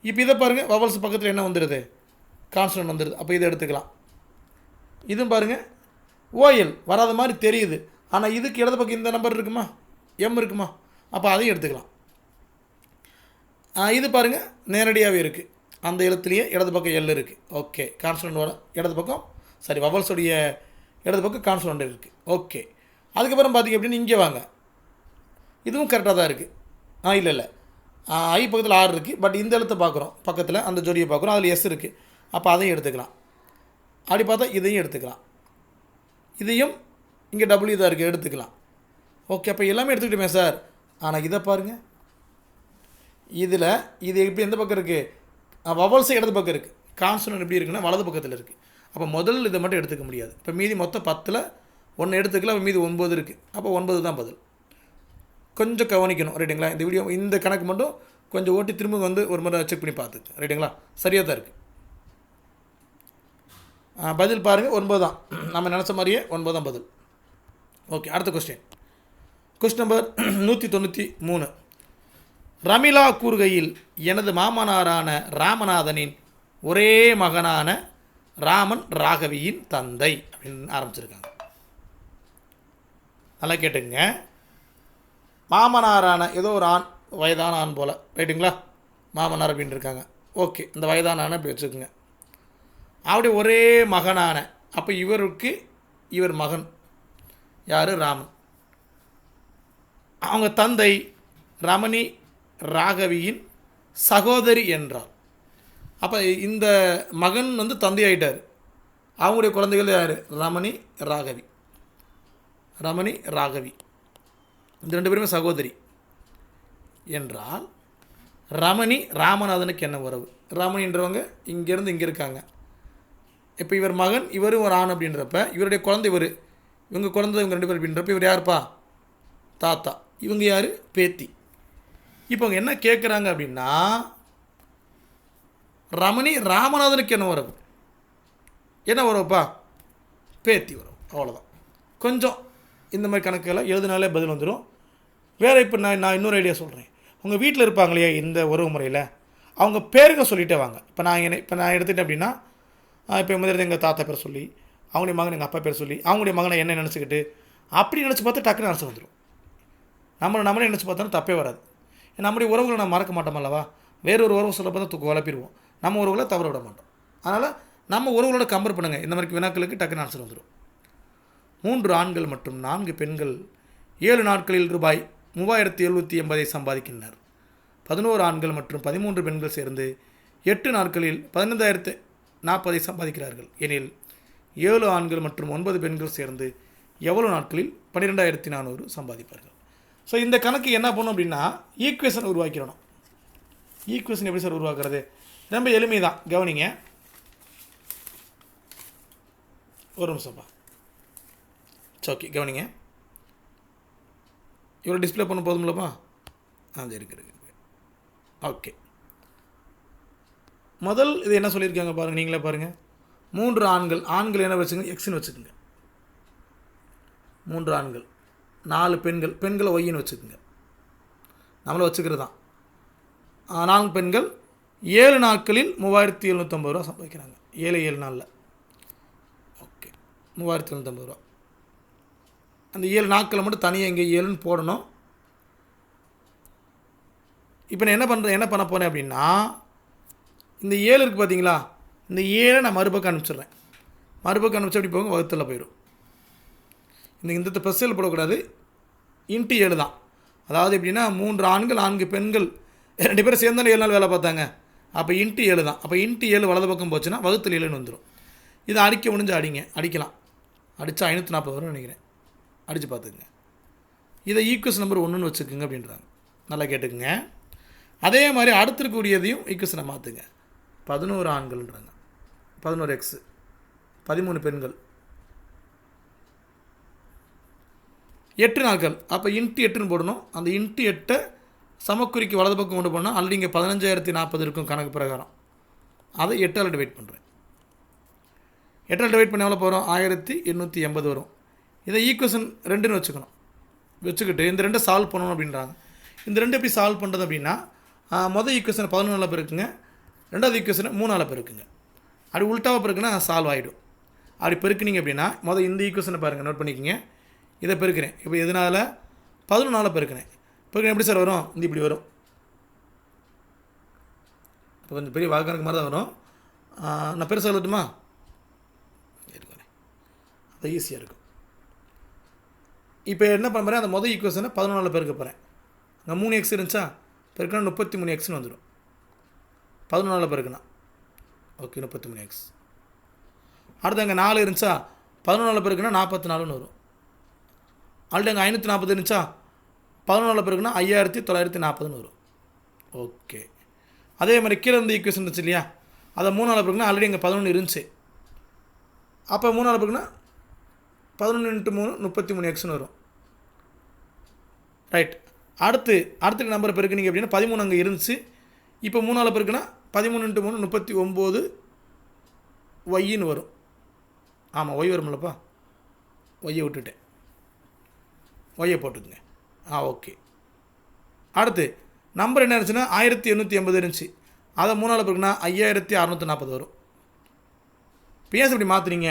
இப்போ இதை பாருங்கள், வவல்ஸ் பக்கத்தில் என்ன வந்துடுது, கான்சனன்ட் வந்துடுது. அப்போ இதை எடுத்துக்கலாம். இதுவும் பாருங்கள், ஓஎல் வராத மாதிரி தெரியுது, ஆனால் இதுக்கு இடது பக்கம் இந்த நம்பர் இருக்குமா, எம் இருக்குமா, அப்போ அதையும் எடுத்துக்கலாம். இது பாருங்கள், நேரடியாகவே இருக்குது, அந்த எழுத்துலேயே இடது பக்கம் எல் இருக்குது. ஓகே, கான்சனன்ட் வர இடது பக்கம், சரி, வவல்ஸுடைய இடது பக்கம் கான்சனன்ட் இருக்குது. ஓகே, அதுக்கப்புறம் பார்த்திங்க அப்படின்னு இங்கே வாங்க, இதுவும் கரெக்டாக தான் இருக்குது. இல்லை ஐ பக்கத்தில் ஆர் இருக்குது, பட் இந்த எழுத்தை பார்க்குறோம், பக்கத்தில் அந்த ஜோடியை பார்க்குறோம், அதில் எஸ் இருக்குது. அப்போ அதையும் எடுத்துக்கலாம். அப்படி பார்த்தா இதையும் எடுத்துக்கலாம், இதையும் இங்கே டபுள்யூ தான் இருக்குது, எடுத்துக்கலாம். ஓகே, அப்போ எல்லாமே எடுத்துக்கிட்டோமே சார். ஆனால் இதை பாருங்கள், இதில் இது இப்போ எந்த பக்கம் இருக்குது, வவல்ஸே இடது பக்கம் இருக்குது, கான்சனன்ட் எப்படி இருக்குன்னா வலது பக்கத்தில் இருக்குது. அப்போ முதல் இதை மட்டும் எடுத்துக்க முடியாது. இப்போ மீதி மொத்தம் 10ல் 1 எடுத்துக்கலாம், அப்போ மீதி 9 இருக்குது. அப்போ 9 தான் பதில். கொஞ்சம் கவனிக்கணும், ரைட்டுங்களா? இந்த வீடியோ இந்த கணக்கு மட்டும் கொஞ்சம் ஓட்டி திரும்ப வந்து ஒரு முறை செக் பண்ணி பார்த்துக்கு, ரைட்டுங்களா? சரியாக தான் இருக்குது. பதில் பாருங்கள், 9 தான். நம்ம நினச்ச மாதிரியே 9 தான் பதில். ஓகே, அடுத்த கொஸ்டின் நம்பர் 193. ரமிளா கூறுகையில், எனது மாமனாரான ராமநாதனின் ஒரே மகனான ராமன் ராகவியின் தந்தை அப்படின்னு ஆரம்பிச்சிருக்காங்க. நல்லா கேட்டுங்க, மாமனாரான ஏதோ ஒரு ஆண், வயதான ஆண் போல், ரைட்டுங்களா? மாமனார் அப்படின்னு இருக்காங்க. ஓகே, இந்த வயதான ஆணை இப்படி வச்சுக்கோங்க. அப்படி ஒரே மகனான, அப்போ இவருக்கு இவர் மகன் யார், ராமன். அவங்க தந்தை ரமணி ராகவியின் சகோதரி என்றார். அப்போ இந்த மகன் வந்து தந்தை ஆகிட்டார். அவங்களுடைய குழந்தைகள் யார், ரமணி ராகவி. ரமணி ராகவி இந்த 2 பேருமே சகோதரி என்றால், ரமணி ராமநாதனுக்கு என்ன உறவு? ரமணின்றவங்க இங்கேருந்து இங்கே இருக்காங்க. இப்போ இவர் மகன், இவரும் ஒரு ஆண் அப்படின்றப்ப, இவருடைய குழந்தை இவங்க குழந்தை இவங்க 2 பேர் அப்படின்றப்ப, இவர் யாருப்பா, தாத்தா. இவங்க யார், பேத்தி. இப்போ அவங்க என்ன கேட்குறாங்க அப்படின்னா, ரமணி ராமநாதனுக்கு என்ன உறவு? என்ன உறவுப்பா, பேத்தி உறவு. அவ்வளோதான். கொஞ்சம் இந்த மாதிரி கணக்கெல்லாம் எழுதினாலே பதில் வந்துடும். வேறு இப்போ நான் இன்னொரு ஐடியா சொல்கிறேன். உங்கள் வீட்டில் இருப்பாங்க இல்லையா இந்த உறவு முறையில், அவங்க பேருங்க சொல்லிகிட்டே வாங்க. இப்போ நான் எடுத்துக்கிட்டேன் அப்படின்னா, இப்போ முதல்ல எங்கள் தாத்தா பேர் சொல்லி, அவங்களுடைய மகன் எங்கள் அப்பா பேர் சொல்லி, அவங்களுடைய மகனை என்ன நினச்சிக்கிட்டு அப்படி நினச்சி பார்த்தா டக்குன்னு ஆன்சர் வந்துடும். நம்மளே நினச்சி பார்த்தோன்னா தப்பே வராது. நம்முடைய உறவுகளை நம்ம மறக்க மாட்டோம் அல்லவா? வேறொரு உறவு சொல்ல பார்த்தா தூக்கு வளர்ப்பிடுவோம். நம்ம உறவுகளை தவற விட மாட்டோம். அதனால் நம்ம உறவுகளோட கம்பேர் பண்ணுங்கள். இந்த மாதிரி வினாக்களுக்கு டக்குன்னு ஆன்சர் வந்துடும். 3 ஆண்கள் மற்றும் 4 பெண்கள் 7 நாட்களில் ரூபாய் 3780 சம்பாதிக்கின்றனர். 11 ஆண்கள் மற்றும் 13 பெண்கள் சேர்ந்து 8 நாட்களில் 15040 சம்பாதிக்கிறார்கள் எனில் 7 ஆண்கள் மற்றும் 9 பெண்கள் சேர்ந்து எவ்வளோ நாட்களில் 12400 சம்பாதிப்பார்கள்? ஸோ இந்த கணக்கு என்ன பண்ணும் அப்படின்னா, ஈக்குவேஷன் உருவாக்கிடணும். ஈக்குவேஷன் எப்படி சார் உருவாக்குறது? ரொம்ப எளிமை தான், கவனிங்க. ஒரு நிமிஷம்ப்பா. ஓகே, கவனிங்க. இவ்வளோ டிஸ்பிளே பண்ண போதும்லப்பா? அது இருக்கு. ஓகே, முதல் இது என்ன சொல்லியிருக்காங்க பாருங்கள், நீங்களே பாருங்கள். 3 ஆண்கள் என்ன வச்சுக்கோங்க, எக்ஸ்ன்னு வச்சுக்கோங்க. 3 ஆண்கள், 4 பெண்களை ஒய்ன்னு வச்சுக்கோங்க. நம்மளை வச்சுக்கிறது தான். 4 பெண்கள் 7 நாட்களில் 3750 ரூபா சம்பாதிக்கிறாங்க. 7 நாளில். ஓகே, 3750 ரூபா. அந்த 7 நாட்களை மட்டும் தனியாக இங்கே 7ன்னு போடணும். இப்போ நான் என்ன பண்ண போகிறேன் அப்படின்னா, இந்த 7 இருக்குது பார்த்தீங்களா, இந்த 7 நான் மறுபக்கம் அனுப்பிச்சிடுறேன். மறுபக்கம் அனுப்பிச்சு அப்படி போங்க வகுத்தில் போயிடும். இந்த ப்ளஸ்ஸில் போடக்கூடாது. இன்ட்டு 7 தான். அதாவது எப்படின்னா 3 ஆண்கள் 4 பெண்கள் 2 பேரும் சேர்ந்தாலும் 7 நாள் வேலை பார்த்தாங்க. அப்போ இன்ட்டு 7 தான். அப்போ இன்ட்டு 7 வலது பக்கம் போச்சுன்னா வகுத்தில் 7ன்னு வந்துடும். இதை அடிக்க முடிஞ்சு அடிக்கலாம். அடித்தா 540 வரும்னு நினைக்கிறேன். அடித்து பார்த்துக்குங்க. இதை ஈக்குவேஷன் நம்பர் 1ன்னு வச்சுக்கோங்க அப்படின்றாங்க. நல்லா கேட்டுக்குங்க. அதே மாதிரி அடுத்திருக்கக்கூடியதையும் ஈக்குவேஷனை மாற்றுங்க. 11 ஆண்கள்ன்றாங்க, 11 எக்ஸு, 13 பெண்கள், 8 நாட்கள். அப்போ இன்ட்டு 8ன்னு போடணும். அந்த இன்ட்டு 8 சமக்குறிக்கு வலது பக்கம் கொண்டு போனால் ஆல்ரெடி இங்கே 15,040 இருக்கும் கணக்கு பிரகாரம். அதை 8ஆல் டிவைட் பண்ணுறேன். 8ஆல் டிவைட் பண்ண எவ்வளோ போகிறோம்? 1880 வரும். இதை ஈக்குவேஷன் 2ன்னு வச்சுக்கிட்டு இந்த 2 சால்வ் பண்ணணும் அப்படின்றாங்க. இந்த 2 எப்படி சால்வ் பண்ணுறது அப்படின்னா, மொதல் ஈக்குவேஷனை 11ஆல் பெருக்குங்க, ரெண்டாவது ஈக்குவேஷனை 3ஆல் பெருக்குங்க. அப்படி உள்டாவாக பெருக்குன்னா சால்வ் ஆகிடும். அப்படி பெருக்குனிங்க அப்படின்னா இந்த ஈக்குவேஷனை பாருங்கள், நோட் பண்ணிக்கோங்க. இதை பெருக்கிறேன். இப்போ எதனால் 11ஆல் பெருக்கிறேன். பெருக்கிறேன் எப்படி சார் வரும்? இப்படி வரும். இப்போ கொஞ்சம் பெரிய வாக்கணக்கு மாதிரி தான் வரும். நான் பெருசாக சொல்லட்டுமா? இருக்கிறேன், அது ஈஸியாக இருக்கும். இப்போ என்ன பண்ண போகிறேன்? அந்த மொதல் ஈக்குவேஷனை 11ஆல் பெருக்க போகிறேன். அங்கே 3 எக்ஸ் இருந்துச்சா, பெருக்கணும் 33 எக்ஸ்னு வந்துடும். 11ஆல் பெருக்குனா ஓகே 33 எக்ஸ். அடுத்து அங்கே 4 இருந்துச்சா, 11ஆல் பெருக்குனா 44ன்னு வரும். ஆல்ரெடி அங்கே 540 இருந்துச்சா, 11ஆல் பெருக்குனா 5940ன்னு வரும். ஓகே. அதே மாதிரி கீழே இருந்த ஈக்குவேஷன் இருந்துச்சு இல்லையா, அதை 3ஆல் பெருக்குனா ஆல்ரெடி இங்கே 11 இருந்துச்சு. அப்போ 3ஆல் பெருக்குனா 11 × 3 33 எக்ஸ்னு வரும். ரைட். அடுத்த நம்பரை பெருக்குனிங்க அப்படின்னா 13 அங்கே இருந்துச்சு. இப்போ 3ஆல் பெருக்குனா 13 × 3 39 ஒய்ன்னு வரும். ஆமாம், ஒய் வரும்லப்பா, ஒய்யை விட்டுட்டேன், ஒய்யை போட்டுக்குங்க. ஓகே. அடுத்து நம்பர் என்ன இருந்துச்சுன்னா 1880 இருந்துச்சு. அதை 3ஆல் பெருக்குனா 5640 வரும். இப்போ ஏன் இப்படி மாற்றுறீங்க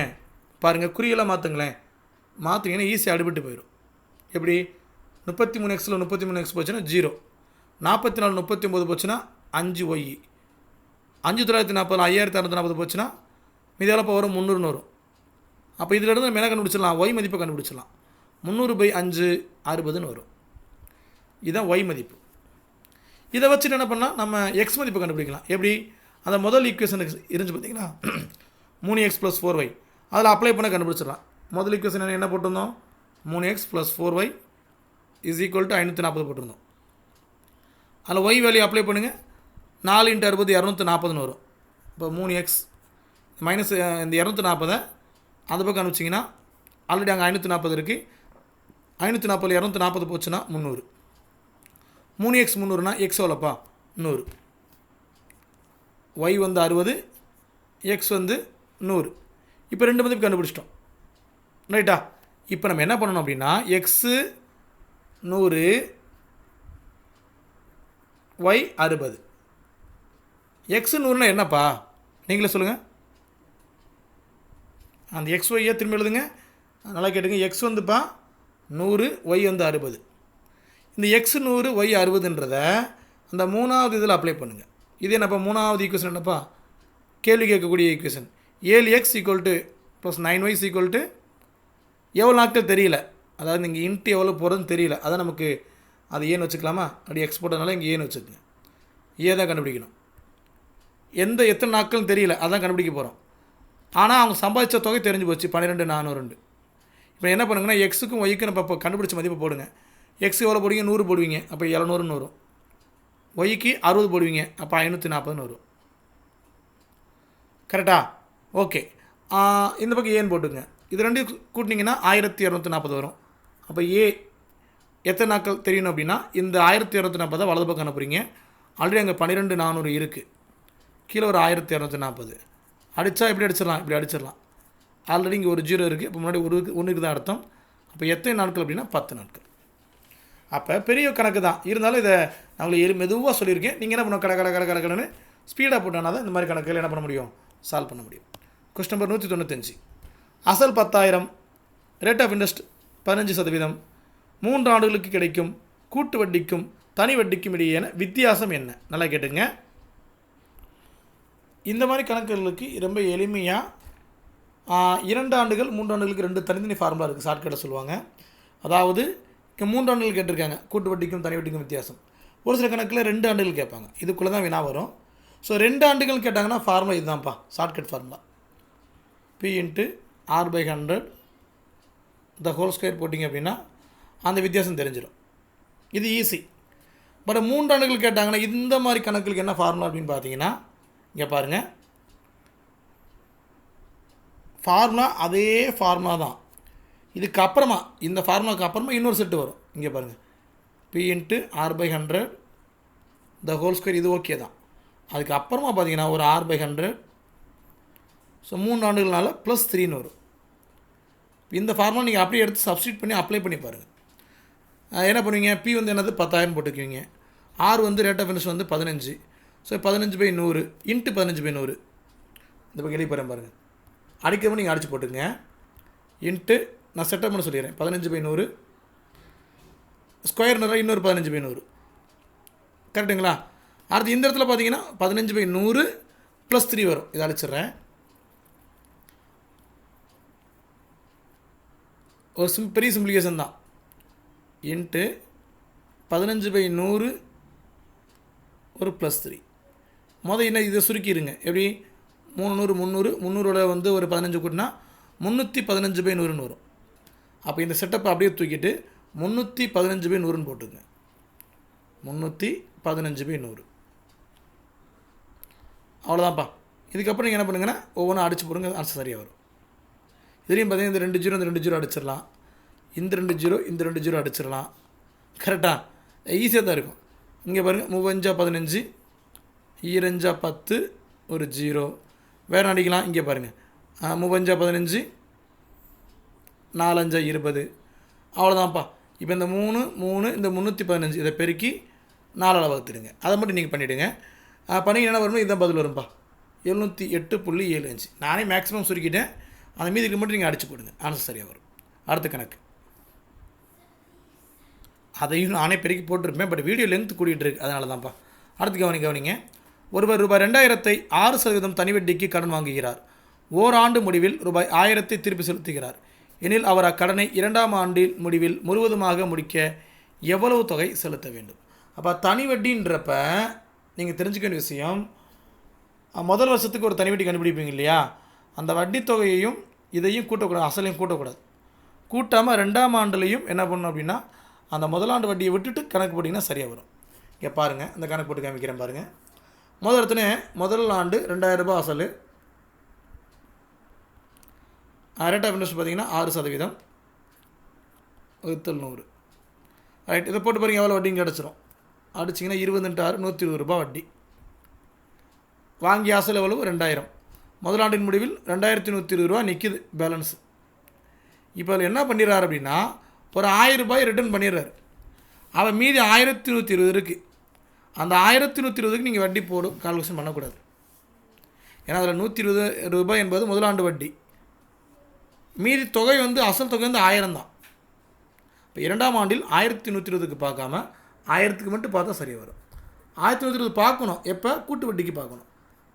பாருங்கள், குறியெல்லாம் மாற்றுங்களேன். மாற்றுங்கன்னா ஈஸியாக அடிபட்டு போயிடும். எப்படி? 33 எக்ஸில் 33 எக்ஸ் போச்சுன்னா 0, 44 39 போச்சுன்னா 5 ஒய், 5940 5640 போச்சுன்னா மீதி எவ்வளோ வரும்? 300ன்னு வரும். அப்போ இதில் இருந்து நம்ம என்ன கண்டுபிடிச்சிடலாம்? ஒய் மதிப்பை கண்டுபிடிச்சிடலாம். 300/5 60ன்னு வரும். இதுதான் ஒய் மதிப்பு. இதை வச்சுட்டு என்ன பண்ணலாம்? நம்ம எக்ஸ் மதிப்பை கண்டுபிடிக்கலாம். எப்படி? அந்த முதல் ஈக்குவேஷனுக்கு இருந்துச்சு பார்த்தீங்கன்னா 3x + 4y, அதில் அப்ளை பண்ண கண்டுபிடிச்சிடலாம். முதல் ஈக்குவேஷன் என்ன போட்டிருந்தோம்? 3x + 4y = 540 போட்டிருந்தோம். அதில் ஒய் வேல்யூ அப்ளை பண்ணுங்கள். 4 × 60 240ன்னு வரும். இப்போ 3x மைனஸ் இந்த 240 அந்த பக்கம் அனுப்பிச்சிங்கன்னா ஆல்ரெடி அங்கே 540 இருக்குது. 540 240 போச்சுன்னா 300. 3x 300னா X எவ்வளோப்பா? 100. ஒய் வந்து 60, எக்ஸ் வந்து 100. இப்போ 2 மதிப்பு கண்டுபிடிச்சிட்டோம். ரைட்டா? இப்போ நம்ம என்ன பண்ணணும் அப்படின்னா, எக்ஸு 100, ஒய் 60. எக்ஸு 100னா என்னப்பா? நீங்களே சொல்லுங்கள். அந்த எக்ஸ் ஒய்யை திரும்ப எழுதுங்க. நல்லா கேட்டுங்க. எக்ஸ் வந்துப்பா 100, ஒய் வந்து 60. இந்த எக்ஸ் 100, ஒய் 60ன்றத அந்த 3வது இதில் அப்ளை பண்ணுங்கள். இது என்னப்பா? 3வது ஈக்குவேஷன் என்னப்பா? கேள்வி கேட்கக்கூடிய ஈக்குவேஷன். 7x + 9y = எவ்வளோ நாட்கள் தெரியல. அதாவது இங்கே இன்ட்டு எவ்வளோ போகிறதுன்னு தெரியல. அதான் நமக்கு அது ஏன்னு வச்சுக்கலாமா? அப்படி எக்ஸ் போட்டதுனால இங்கே ஏன்னு வச்சுக்கோங்க. ஏ தான் கண்டுபிடிக்கணும். எத்தனை நாட்கள்னு தெரியல, அதான் கண்டுபிடிக்க போகிறோம். ஆனால் அவங்க சம்பாதிச்ச தொகை தெரிஞ்சு போச்சு, 12,402. இப்போ என்ன பண்ணுங்கன்னா, எக்ஸுக்கும் ஒய்க்கும் நம்ம இப்போ கண்டுபிடிச்ச மதிப்பை போடுங்க. எக்ஸுக்கு எவ்வளோ போடுவீங்க? 100 போடுவீங்க, அப்போ 700ன்னு வரும். ஒய்க்கு 60 போடுவீங்க, அப்போ 540ன்னு வரும். கரெக்டா? ஓகே. இந்த பக்கம் ஏன்னு போட்டுங்க. இது ரெண்டையும் கூட்டினீங்கன்னா 1240 வரும். அப்போ ஏ எத்தனை நாட்கள் தெரியணும் அப்படின்னா, இந்த 1240 வலது பக்கம் அனுப்புறீங்க. ஆல்ரெடி அங்கே 12,400 இருக்குது. கீழே ஒரு 1240 அடித்தா எப்படி அடிச்சிடலாம்? இப்படி அடிச்சிடலாம். ஆல்ரெடி இங்கே ஒரு 0 இருக்குது. இப்போ முன்னாடி ஒன்றுக்கு தான் அர்த்தம். அப்போ எத்தனை நாட்கள் அப்படின்னா 10 நாட்கள். அப்போ பெரிய கணக்கு தான். இருந்தாலும் இதை நான் உங்களுக்கு மெதுவாக சொல்லியிருக்கேன். நீங்கள் என்ன பண்ணணும்? கடன்னு ஸ்பீடாக போட்டோன்னா தான் இந்த மாதிரி கணக்குகள் என்ன பண்ண முடியும்? சால்வ் பண்ண முடியும். Question number 195. அசல் 10,000, ரேட் ஆஃப் இன்ட்ரெஸ்ட் 15%, 3 ஆண்டுகளுக்கு கிடைக்கும் கூட்டு வட்டிக்கும் தனி வட்டிக்கும் இடையேயான வித்தியாசம் என்ன? நல்லா கேட்டுங்க. இந்த மாதிரி கணக்குகளுக்கு ரொம்ப எளிமையாக 2 ஆண்டுகள் 3 ஆண்டுகளுக்கு 2 தனித்தனி ஃபார்முலா இருக்குது. ஷார்ட்கட்டை சொல்லுவாங்க. அதாவது இங்கே 3 ஆண்டுகள் கேட்டிருக்காங்க, கூட்டு வட்டிக்கும் தனி வட்டிக்கும் வித்தியாசம். ஒரு சில கணக்கில் 2 ஆண்டுகள் கேட்பாங்க. இதுக்குள்ளே தான் வினா வரும். ஸோ 2 ஆண்டுகள் கேட்டாங்கன்னா ஃபார்முலா இதுதான்ப்பா, shortcut formula. P × R/100 the whole square போட்டிங்க அப்படின்னா அந்த வித்தியாசம் தெரிஞ்சிடும். இது ஈஸி. பட் 3 ஆண்டுகள் கேட்டாங்கன்னா இந்த மாதிரி கணக்குகளுக்கு என்ன ஃபார்முலா அப்படின்னு பார்த்தீங்கன்னா, இங்கே பாருங்கள், ஃபார்முலா அதே ஃபார்முலா தான். இதுக்கப்புறமா இந்த ஃபார்முலாவுக்கு அப்புறமா இன்னொரு செட்டு வரும். இங்கே பாருங்கள், P × R/100 the whole square, இது ஓகே தான். அதுக்கப்புறமா பார்த்தீங்கன்னா ஒரு R/100. ஸோ 3 ஆண்டுகள்னால +3ன்னு வரும். இந்த ஃபார்முலா நீங்கள் அப்படியே எடுத்து சப்ஸ்டியூட் பண்ணி அப்ளை பண்ணி பாருங்கள். என்ன பண்ணுவீங்க, P வந்து என்னது 10,000 போட்டுக்குவீங்க. R வந்து ரேட் ஆஃப் இன்ட்ரெஸ்ட் வந்து 15. ஸோ 15/100 × 15/100. இந்த பக்கம் எழுதி பாருங்கள். அடிக்கிறப்ப நீங்கள் அடித்து போட்டுங்க. இன்ட்டு நான் செட்டப் பண்ண சொல்லிடுறேன். 15/100 ஸ்கொயர் நிறைய இன்னொரு 15/100. கரெக்டுங்களா? அடுத்து இந்த இடத்துல பார்த்தீங்கன்னா 15/100 +3 வரும். இதை அடிச்சிடுறேன். ஒரு பெரிய சிம்பிளிகேஷன் தான். இன்ட்டு 15/100 ஒரு +3. என்ன இதை சுருக்கிடுங்க. எப்படி 300 300 வந்து ஒரு 15 கூட்டினா 315/100ன்னு வரும். அப்போ இந்த செட்டப்பை அப்படியே தூக்கிட்டு 315/100ன்னு போட்டுங்க. 315/100. அவ்வளோதான்ப்பா. இதுக்கப்புறம் நீங்கள் என்ன பண்ணுங்கன்னா ஒவ்வொன்றும் அடிச்சு போடுங்க, ஆன்சர் சரியாக வரும். இதுலேயும் பார்த்தீங்கன்னா இந்த 2 0 இந்த 2 0 அடிச்சிடலாம். இந்த 2 0 இந்த 2 0 அடிச்சிடலாம். கரெக்டாக ஈஸியாக தான் இருக்கும். இங்கே பாருங்கள், 3 5 15, 2 5 10 ஒரு 0. வேறு அடிக்கலாம். இங்கே பாருங்கள், 3 5 15, 4 5 20. அவ்வளோதான்ப்பா. இப்போ இந்த 3 இந்த 315 இதை பெருக்கி 4ஆல் வகுத்துடுங்க. அதை மட்டும் நீங்கள் பண்ணிவிடுங்க. பண்ணிங்க என்ன வரணும், இதுதான் பதில் வரும்பா, 708.75. நானே மேக்ஸிமம் சுருக்கிட்டேன். அந்த மீதிக்கு மட்டும் நீங்கள் அடிச்சு போடுங்க, ஆன்சர் சரியாக வரும். அடுத்த கணக்கு அதையும் நானே பெருக்கி போட்டிருப்பேன். பட் வீடியோ லென்த் கூட்டிகிட்டு இருக்கு, அதனால தான்ப்பா. அடுத்து கவனிங்க. ஒருவர் ரூபாய் 2000 6% தனி வட்டிக்கு கடன் வாங்குகிறார். ஓராண்டு முடிவில் ரூபாய் 1000 திருப்பி செலுத்துகிறார். எனில் அவர் அக்கடனை 2ஆம் ஆண்டில் முடிவில் முழுவதுமாக முடிக்க எவ்வளவு தொகை செலுத்த வேண்டும்? அப்போ தனி வட்டின்றப்ப நீங்கள் தெரிஞ்சுக்க வேண்டிய விஷயம், முதல் வருஷத்துக்கு ஒரு தனி வட்டி கண்டுபிடிப்பீங்க இல்லையா, அந்த வட்டி தொகையையும் இதையும் கூட்டக்கூடாது, அசலையும் கூட்டக்கூடாது. கூட்டாமல் 2ஆம் ஆண்டுலையும் என்ன பண்ணணும் அப்படின்னா அந்த முதலாண்டு வட்டியை விட்டுட்டு கணக்கு போட்டிங்கன்னா சரியாக வரும். இங்கே பாருங்கள், இந்த கணக்கு போட்டு காமிக்கிறேன் பாருங்கள். முதல் ஆண்டு 2000 ரூபாய் அசல். ரேட் ஆஃப் இன்ட்ரெஸ்ட் பார்த்தீங்கன்னா 6% / 100. ரைட், இதை போட்டு பாருங்கள் எவ்வளோ வட்டிங்க கிடச்சிரும். அடிச்சிங்கன்னா 20 × 6 120 ரூபாய் வட்டி. வாங்கிய அசல் எவ்வளவு 2000. முதலாண்டின் முடிவில் 2120 ரூபா நிற்கிது பேலன்ஸு. இப்போ அதில் என்ன பண்ணிடுறாரு அப்படின்னா ஒரு 1000 ரூபாய் ரிட்டர்ன் பண்ணிடுறாரு. அவன் மீதி 1120 இருக்குது. அந்த 1120க்கு நீங்கள் வட்டி கால்குலேஷன் பண்ணக்கூடாது. ஏன்னா அதில் 120 ரூபாய் என்பது முதலாண்டு வட்டி. மீதி தொகை வந்து அசல் தொகை வந்து 1000 தான். இப்போ 2ஆம் ஆண்டில் 1120க்கு பார்க்காம 1000க்கு மட்டும் பார்த்தா சரியாக வரும். 1120 பார்க்கணும், எப்போ கூட்டு வட்டிக்கு பார்க்கணும்.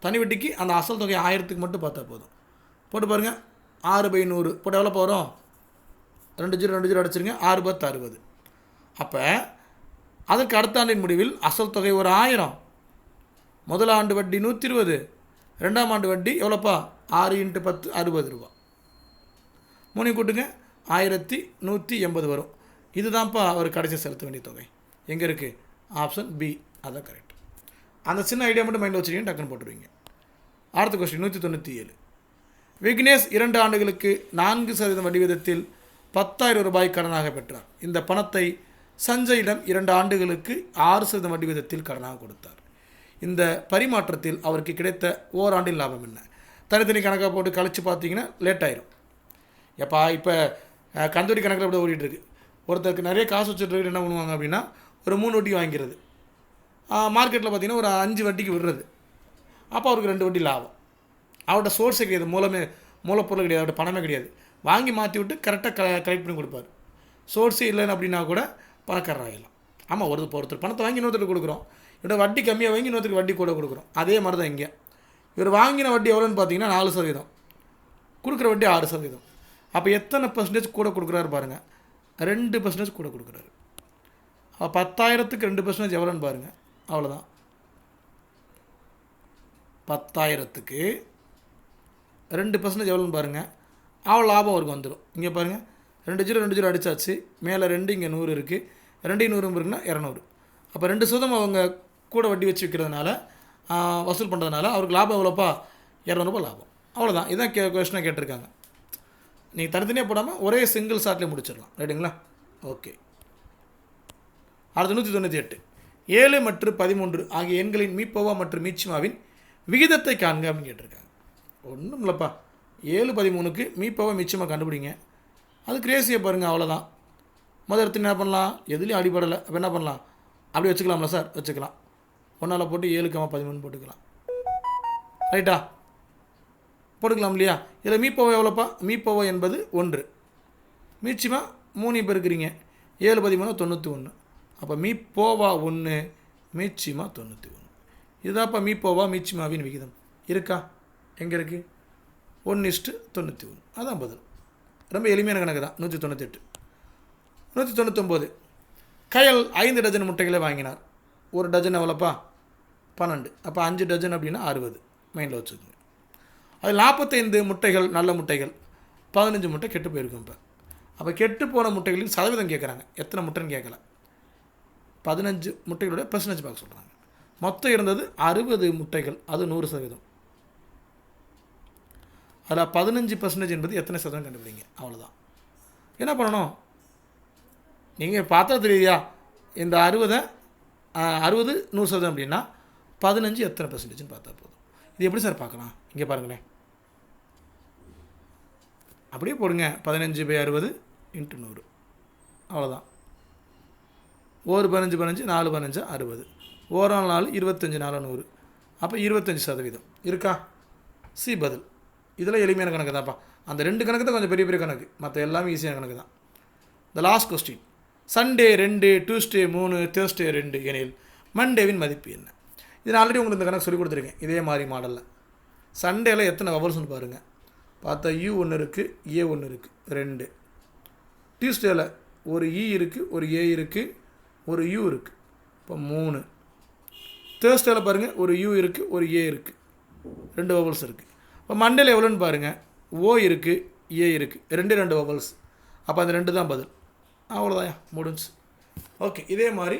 தனி வட்டிக்கு அந்த அசல் தொகை 1000க்கு மட்டும் பார்த்தா போதும். போட்டு பாருங்கள், 6/100 போட்டு எவ்வளோ வரும், 2 0 அடிச்சிருங்க, 6 × 10 60. அப்போ அதுக்கு அடுத்த ஆண்டின் முடிவில் அசல் தொகை ஒரு 1000, முதல் ஆண்டு வட்டி 120, 2ஆம் ஆண்டு வட்டி எவ்வளோப்பா 6 × 10 60 ரூபா. 3 கூட்டுங்க 1180 வரும். இதுதான்ப்பா அவர் கடைசி செலுத்த வேண்டிய தொகை. எங்கே இருக்குது, ஆப்ஷன் பி, அதான் கரெக்ட். அந்த சின்ன ஐடியா மட்டும் மைண்டில் வச்சுருக்கீங்க, டக்குன்னு போட்டுருவீங்க. அடுத்த கொஸ்டின் 197. விக்னேஷ் 2 ஆண்டுகளுக்கு 4% வட்டி விகிதத்தில் 10,000 ரூபாய் கடனாக பெற்றார். இந்த பணத்தை சஞ்சயிடம் 2 ஆண்டுகளுக்கு 6% வட்டி விகிதத்தில் கடனாக கொடுத்தார். இந்த பரிமாற்றத்தில் அவருக்கு கிடைத்த ஓராண்டின் லாபம் என்ன? தனித்தனி கணக்காக போட்டு கழித்து பார்த்தீங்கன்னா லேட் ஆயிரும். எப்பா இப்போ கந்தூரி கணக்கில் கூட ஓடிட்டுருக்கு. ஒருத்தருக்கு நிறைய காசு வச்சுட்டு என்ன பண்ணுவாங்க அப்படின்னா ஒரு 3 வட்டிக்கு வாங்கிக்கிறது. மார்க்கெட்டில் பார்த்திங்கன்னா ஒரு 5 வட்டிக்கு விடுறது. அப்போ அவருக்கு 2 வட்டி லாபம். அவரோட சோர்ஸே கிடையாது, மூலப்பொருள் கிடையாது, அவரோட பணமே கிடையாது. வாங்கி மாற்றி விட்டு கரெக்டாக கலெக்ட் பண்ணி கொடுப்பார். சோர்ஸே இல்லைன்னு அப்படின்னா கூட பணக்காரர் ஆகிடலாம். ஆமாம், ஒருத்தர் பணத்தை வாங்கி இன்னொருத்தருக்கு கொடுக்குறோம், இதோட வட்டி கம்மியாக வாங்கி இன்னொருத்தருக்கு வட்டி கூட கொடுக்குறோம். அதே மாதிரி தான் இங்கே இவர் வாங்கின வட்டி எவ்வளோன்னு பார்த்தீங்கன்னா 4%, கொடுக்குற வட்டி 6%. அப்போ எத்தனை பர்சன்டேஜ் கூட கொடுக்குறாரு பாருங்கள், 2% கூட கொடுக்குறாரு. அப்போ 10,000க்கு 2% எவ்வளோன்னு பாருங்கள், அவ்வளோதான். 10,000க்கு 2% எவ்வளோன்னு பாருங்கள், அவ்வளோ லாபம் அவருக்கு வந்துடும். இங்கே பாருங்கள், 2 அடித்தாச்சு, மேலே 2 இங்கே 100 இருக்குது, 2 100 இருக்குன்னா 200. அப்போ 2% அவங்க கூட வட்டி வச்சு விற்கிறதுனால வசூல் பண்ணுறதுனால அவருக்கு லாபம் எவ்வளோப்பா, 200 லாபம். அவ்வளோதான். இதுதான் கொஸ்டினாக கேட்டிருக்காங்க. நீங்கள் தனித்தனியாக போடாமல் ஒரே சிங்கிள் ஷார்ட்லேயே முடிச்சிடலாம். ரைட்டுங்களா? ஓகே. அடுத்து 198. 7 மற்றும் 13 ஆகிய எண்களின் மீப்போவா மற்றும் மீச்சிமாவின் விகிதத்தை காண்க அப்படின்னு கேட்டிருக்காங்க. ஒன்றும் இல்லைப்பா, 7 13க்கு மீப்போவா மீச்சிமா கண்டுபிடிங்க. அது கிரேசியை பாருங்கள், அவ்வளோதான். முதல் எடுத்து என்ன பண்ணலாம், எதுலேயும் அடிப்படலை. அப்போ என்ன பண்ணலாம், அப்படி வச்சுக்கலாம்ல சார், வச்சுக்கலாம். 1 போட்டு 7,13 போட்டுக்கலாம். ரைட்டா? போட்டுக்கலாம் இல்லையா? இதில் மீப்போவா எவ்வளோப்பா, மீப்போவா என்பது 1, மீச்சிமா 3 இப்போ இருக்கிறீங்க, 7 13 91. அப்போ மீப்போவா 1, மீச்சிமா 91. இதுதான்ப்பா மீப்போவா மீச்சிமாவின் விகிதம். இருக்கா? எங்கே இருக்குது? 1:91. அதான் பதில். ரொம்ப எளிமையான கணக்கு தான். 198. 199. கயல் 5 டஜன் முட்டைகளை வாங்கினார். ஒரு டஜன் எவ்வளோப்பா, 12. அப்போ 5 டஜன் அப்படின்னா 60. மைண்டில் வச்சுக்கோங்க. அது 45 முட்டைகள் நல்ல முட்டைகள், 15 முட்டை கெட்டு போயிருக்கும். அப்போ கெட்டு போன முட்டைகளின் சதவீதம் கேட்குறாங்க. எத்தனை முட்டைன்னு கேட்கல, 15 முட்டைகளோட பெர்சன்டேஜ் பார்க்க சொல்கிறாங்க. மொத்தம் இருந்தது 60 முட்டைகள், அது 100%. அதில் 15% என்பது எத்தனை சதவீதம் கண்டுபிடிங்க. அவ்வளோதான். என்ன பண்ணணும், நீங்கள் பார்த்தா தெரியுதா, இந்த 60 100% அப்படின்னா 15 எத்தனை பெர்சன்டேஜ்னு பார்த்தா போதும். இது எப்படி சார் பார்க்கலாம், இங்கே பாருங்களேன், அப்படியே போடுங்க. 15/60 × 100. அவ்வளோதான். 1 15 15 4 15 60, 1 4 25 4 100. அப்போ 25% இருக்கா? சி பதில். இதெல்லாம் எளிமையான கணக்கு தான்ப்பா. அந்த 2 கணக்கு தான் கொஞ்சம் பெரிய பெரிய கணக்கு, மற்ற எல்லாமே ஈஸியான கணக்கு தான். The last question. Sunday 2, Tuesday 3, Thursday 2 எனில் மண்டேவின் மதிப்பு என்ன? இது நான் ஆல்ரெடி உங்களுக்கு இந்த கணக்கு சொல்லி கொடுத்துருக்கேன், இதே மாதிரி மாடலில். சண்டேயில் எத்தனை வவல்ஸ்னு பாருங்கள். பார்த்தா U 1 இருக்குது, A 1 இருக்குது, 2. டியூஸ்டேயில் ஒரு E இருக்குது, ஒரு A இருக்குது, ஒரு U இருக்குது, இப்போ 3. தேர்ஸ்டேயில் பாருங்கள், ஒரு U இருக்குது, ஒரு A இருக்குது, 2 வவல்ஸ் இருக்குது. இப்போ மண்டேல எவ்வளோன்னு பாருங்கள், O இருக்குது, A இருக்குது, 2 வவல்ஸ். அப்போ அந்த 2 தான் பதில். அவ்வளோதான், முடிஞ்சு. ஓகே, இதே மாதிரி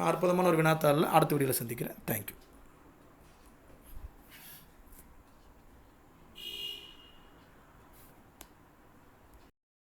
அற்புதமான ஒரு வினாத்தாளில் அடுத்த வீடியோவில் சந்திக்கிறேன். தேங்க்யூ.